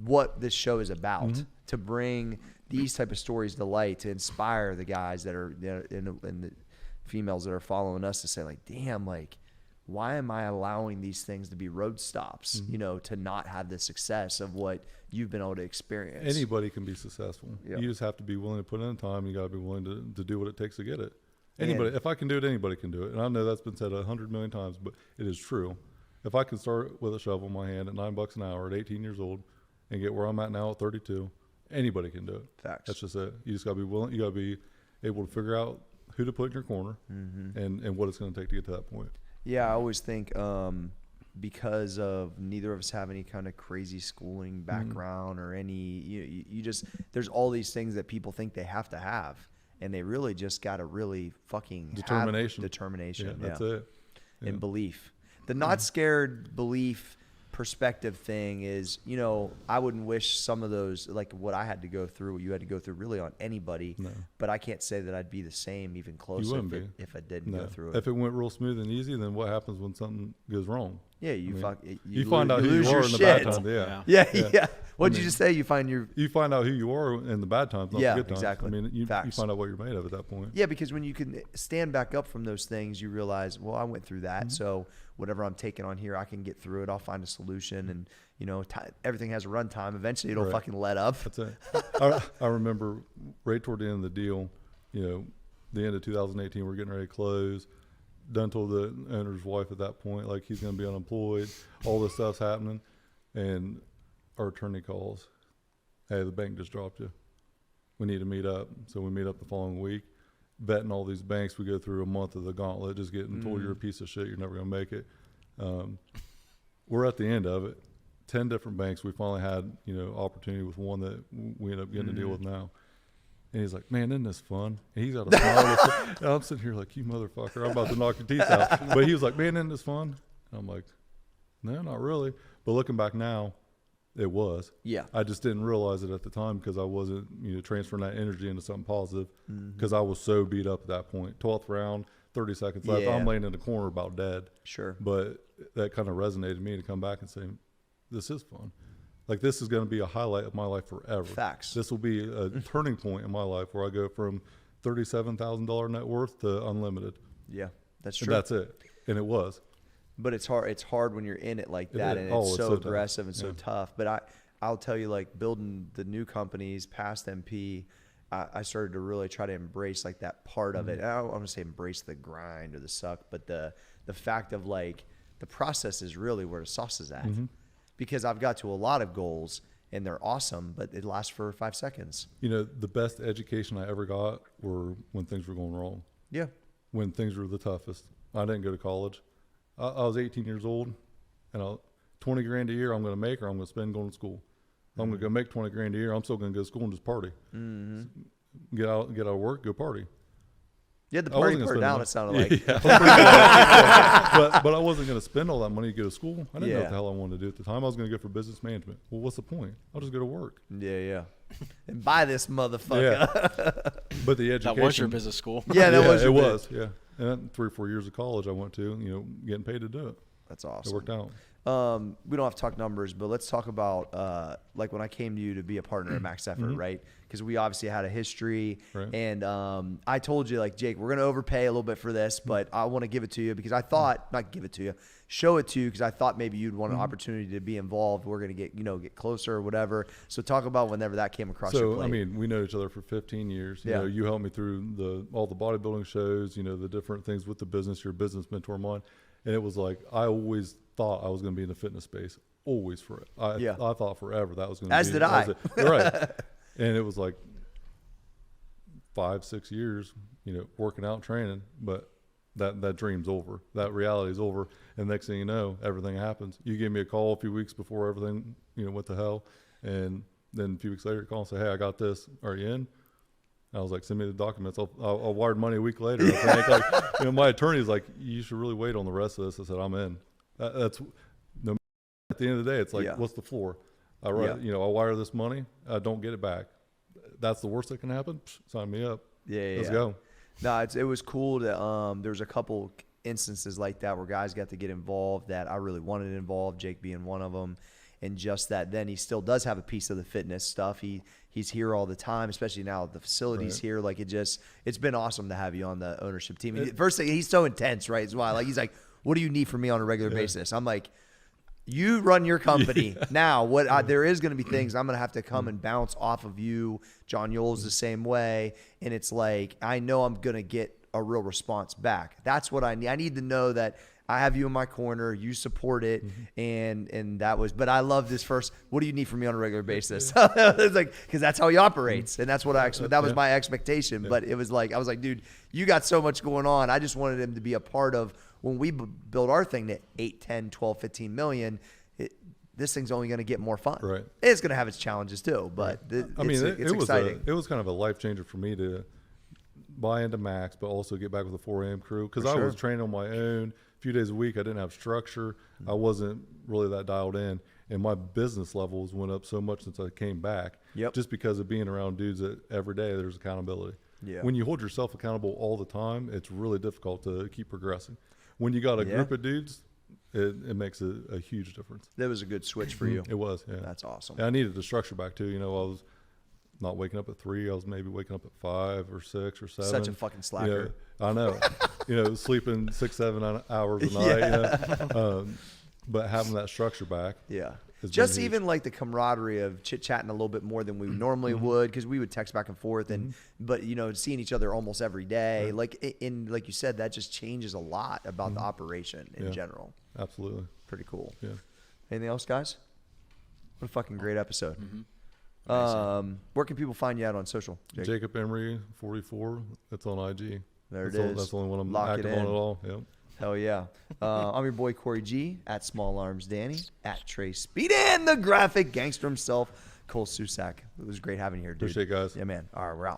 [SPEAKER 1] what this show is about, to bring these type of stories to light, to inspire the guys that are, and the females that are following us, to say like, damn, like, why am I allowing these things to be road stops, to not have the success of what you've been able to experience?
[SPEAKER 2] Anybody can be successful.
[SPEAKER 1] Yeah.
[SPEAKER 2] You just have to be willing to put in time. You got to be willing to do what it takes to get it. Anybody, if I can do it, anybody can do it. And I know that's been said 100 million times, but it is true. If I can start with a shovel in my hand at $9 an hour at 18 years old and get where I'm at now at 32, anybody can do it.
[SPEAKER 1] Facts.
[SPEAKER 2] That's just it. You just got to be willing. You got to be able to figure out who to put in your corner and what it's going to take to get to that point.
[SPEAKER 1] Yeah, I always think because of neither of us have any kind of crazy schooling background or any, you just, there's all these things that people think they have to have, and they really just got to really fucking
[SPEAKER 2] Determination.
[SPEAKER 1] have determination.
[SPEAKER 2] Yeah, that's it.
[SPEAKER 1] and belief. The not scared belief perspective thing is, you know, I wouldn't wish some of those, like what I had to go through, what you had to go through, really on anybody.
[SPEAKER 2] No.
[SPEAKER 1] But I can't say that I'd be the same, even close,
[SPEAKER 2] You wouldn't be.
[SPEAKER 1] if I didn't
[SPEAKER 2] No.
[SPEAKER 1] go through it.
[SPEAKER 2] If it went real smooth and easy, then what happens when something goes wrong?
[SPEAKER 1] Yeah,
[SPEAKER 2] I mean,
[SPEAKER 1] you
[SPEAKER 2] you find out who
[SPEAKER 1] lose
[SPEAKER 2] you
[SPEAKER 1] your
[SPEAKER 2] are in the
[SPEAKER 1] shit.
[SPEAKER 2] bad times. Yeah.
[SPEAKER 1] Yeah. What'd you just say? You find your
[SPEAKER 2] You find out who you are in the bad times, not
[SPEAKER 1] Yeah,
[SPEAKER 2] the good times.
[SPEAKER 1] exactly.
[SPEAKER 2] I mean, you
[SPEAKER 1] Facts.
[SPEAKER 2] find out what you're made of at that point.
[SPEAKER 1] Yeah, because when you can stand back up from those things, you realize, well, I went through that, so whatever I'm taking on here, I can get through it. I'll find a solution, and you know, everything has a run time. Eventually, it'll
[SPEAKER 2] Right.
[SPEAKER 1] fucking let up.
[SPEAKER 2] That's it. I remember right toward the end of the deal, you know, the end of 2018, we're getting ready to close. Done told the owner's wife at that point, like he's going to be unemployed. All this stuff's happening, and our attorney calls. Hey, the bank just dropped you. We need to meet up. So we meet up the following week. Vetting all these banks, we go through a month of the gauntlet, just getting told you're a piece of shit, you're never going to make it. We're at the end of it. 10 different banks. We finally had, you know, opportunity with one that we ended up getting to deal with now. And he's like, man, isn't this fun? And he's got a smile. And I'm sitting here like, you motherfucker, I'm about to knock your teeth out. But he was like, man, isn't this fun? And I'm like, no, not really. But looking back now, it was.
[SPEAKER 1] Yeah.
[SPEAKER 2] I just didn't realize it at the time because I wasn't, you know, transferring that energy into something positive because I was so beat up at that point. 12th round, 30 seconds left.
[SPEAKER 1] Yeah.
[SPEAKER 2] I'm laying in the corner about dead.
[SPEAKER 1] Sure.
[SPEAKER 2] But that kind of resonated with me to come back and say, this is fun. Like, this is going to be a highlight of my life forever.
[SPEAKER 1] Facts.
[SPEAKER 2] This will be a turning point in my life where I go from $37,000 net worth to unlimited.
[SPEAKER 1] Yeah, that's
[SPEAKER 2] And
[SPEAKER 1] true.
[SPEAKER 2] that's it. And it was.
[SPEAKER 1] But it's hard. It's hard when you're in it like that,
[SPEAKER 2] is.
[SPEAKER 1] and
[SPEAKER 2] Oh,
[SPEAKER 1] it's
[SPEAKER 2] it's
[SPEAKER 1] so
[SPEAKER 2] so tough.
[SPEAKER 1] aggressive and so
[SPEAKER 2] Yeah.
[SPEAKER 1] tough. But I'll tell you, like building the new companies past MP, I started to really try to embrace like that part of it. I don't want to say embrace the grind or the suck, but the fact of like the process is really where the sauce is at. Because I've got to a lot of goals and they're awesome, but it lasts for 5 seconds.
[SPEAKER 2] You know, the best education I ever got were when things were going wrong.
[SPEAKER 1] Yeah.
[SPEAKER 2] When things were the toughest. I didn't go to college. I was 18 years old, and 20 grand a year I'm going to make, or I'm going to spend going to school. If I'm going to go make 20 grand a year, I'm still going to go to school and just party. Get out of work, go party.
[SPEAKER 1] You had the
[SPEAKER 2] I wasn't
[SPEAKER 1] party
[SPEAKER 2] gonna
[SPEAKER 1] part
[SPEAKER 2] spend
[SPEAKER 1] down,
[SPEAKER 2] money.
[SPEAKER 1] it sounded like.
[SPEAKER 2] Yeah, I was pretty good at it. but I wasn't going to spend all that money to go to school. I didn't know
[SPEAKER 1] Yeah.
[SPEAKER 2] what the hell I wanted to do at the time. I was going to go for business management. Well, what's the point? I'll just go to work.
[SPEAKER 1] Yeah. And buy this motherfucker.
[SPEAKER 2] Yeah. But the education.
[SPEAKER 3] That was your business school.
[SPEAKER 1] Yeah, that was
[SPEAKER 2] it
[SPEAKER 1] your bit.
[SPEAKER 2] was. Yeah. And then 3 or 4 years of college I went to, you know, getting paid to do it.
[SPEAKER 1] That's
[SPEAKER 2] It
[SPEAKER 1] awesome.
[SPEAKER 2] worked out.
[SPEAKER 1] We don't have to talk numbers, but let's talk about like when I came to you to be a partner at Max Effort, right? Because we obviously had a history,
[SPEAKER 2] Right.
[SPEAKER 1] and I told you like, Jake, we're gonna overpay a little bit for this, but I want to give it to you because I thought not give it to you, show it to you because I thought maybe you'd want an opportunity to be involved. We're gonna get closer or whatever. So talk about whenever that came across your
[SPEAKER 2] So,
[SPEAKER 1] plate.
[SPEAKER 2] I mean, we know each other for 15 years. You
[SPEAKER 1] Yeah.
[SPEAKER 2] know, you helped me through all the bodybuilding shows, you know, the different things with the business, you're a business mentor of mine. And it was like, I always thought I was going to be in the fitness space, always for it. I thought forever that was going to be.
[SPEAKER 1] As did I.
[SPEAKER 2] Right. And it was like 5-6 years, you know, working out, training, but that dream's over. That reality's over. And next thing you know, everything happens. You gave me a call a few weeks before everything, you know, went to hell. And then a few weeks later, you call and say, hey, I got this. Are you in? I was like, send me the documents. I'll wire money a week later. I think, like, you know, my attorney's like, you should really wait on the rest of this. I said, I'm in. That's no. At the end of the day, it's like, what's the floor? I write, you know, I wire this money. I don't get it back. That's the worst that can happen. Psh, sign me up. Let's go.
[SPEAKER 1] No, it was cool to there's a couple instances like that where guys got to get involved that I really wanted involved, Jake being one of them. And just that then he still does have a piece of the fitness stuff. He's here all the time, especially now the facility's here. Like it's been awesome to have you on the ownership team. First thing, he's so intense, right? Is why like he's like, what do you need from me on a regular basis? I'm like, you run your company now. There is going to be things I'm going to have to come and bounce off of you. John Yule's the same way, and it's like I know I'm going to get a real response back. That's what I need. I need to know that I have you in my corner, you support it, and that was. But I love this first. What do you need from me on a regular basis? It's like because that's how he operates, and that's what that was my expectation. But it was like I was like, dude, you got so much going on. I just wanted him to be a part of when we build our thing to 8, 10, 12, 15 million. This thing's only going to get more fun.
[SPEAKER 2] Right.
[SPEAKER 1] It's going to have its challenges too, but it's exciting.
[SPEAKER 2] It was kind of a life changer for me to buy into Max, but also get back with the 4 AM crew because I was training on my own, few days a week. I didn't have structure. I wasn't really that dialed in. And my business levels went up so much since I came back.
[SPEAKER 1] Yep.
[SPEAKER 2] Just because of being around dudes that every day there's accountability.
[SPEAKER 1] Yeah.
[SPEAKER 2] When you hold yourself accountable all the time, it's really difficult to keep progressing. When you got a group of dudes, it makes a huge difference.
[SPEAKER 1] That was a good switch for you.
[SPEAKER 2] It was, yeah.
[SPEAKER 1] That's awesome.
[SPEAKER 2] And I needed the structure back too. I was not waking up at 3. I was maybe waking up at 5 or 6 or 7.
[SPEAKER 1] Such a fucking slacker.
[SPEAKER 2] I know. Sleeping 6-7 hours a night. But having that structure back.
[SPEAKER 1] Yeah.
[SPEAKER 2] Just
[SPEAKER 1] even like the camaraderie of chit chatting a little bit more than we normally would, because we would text back and forth, but seeing each other almost every day, like you said, that just changes a lot about the operation in general.
[SPEAKER 2] Absolutely.
[SPEAKER 1] Pretty cool.
[SPEAKER 2] Yeah.
[SPEAKER 1] Anything else, guys? What a fucking great episode. Where can people find you out on social? Jake?
[SPEAKER 2] Jacob Emery 44. That's on IG.
[SPEAKER 1] There it is.
[SPEAKER 2] That's the only one I'm
[SPEAKER 1] Lock
[SPEAKER 2] active on at all. Yep.
[SPEAKER 1] Hell yeah. I'm your boy Corey G, at Small Arms Danny, at Trey Speed, and the graphic gangster himself, Cole Susak. It was great having you here, dude.
[SPEAKER 2] Appreciate it, guys.
[SPEAKER 1] Yeah, man. All right, we're out.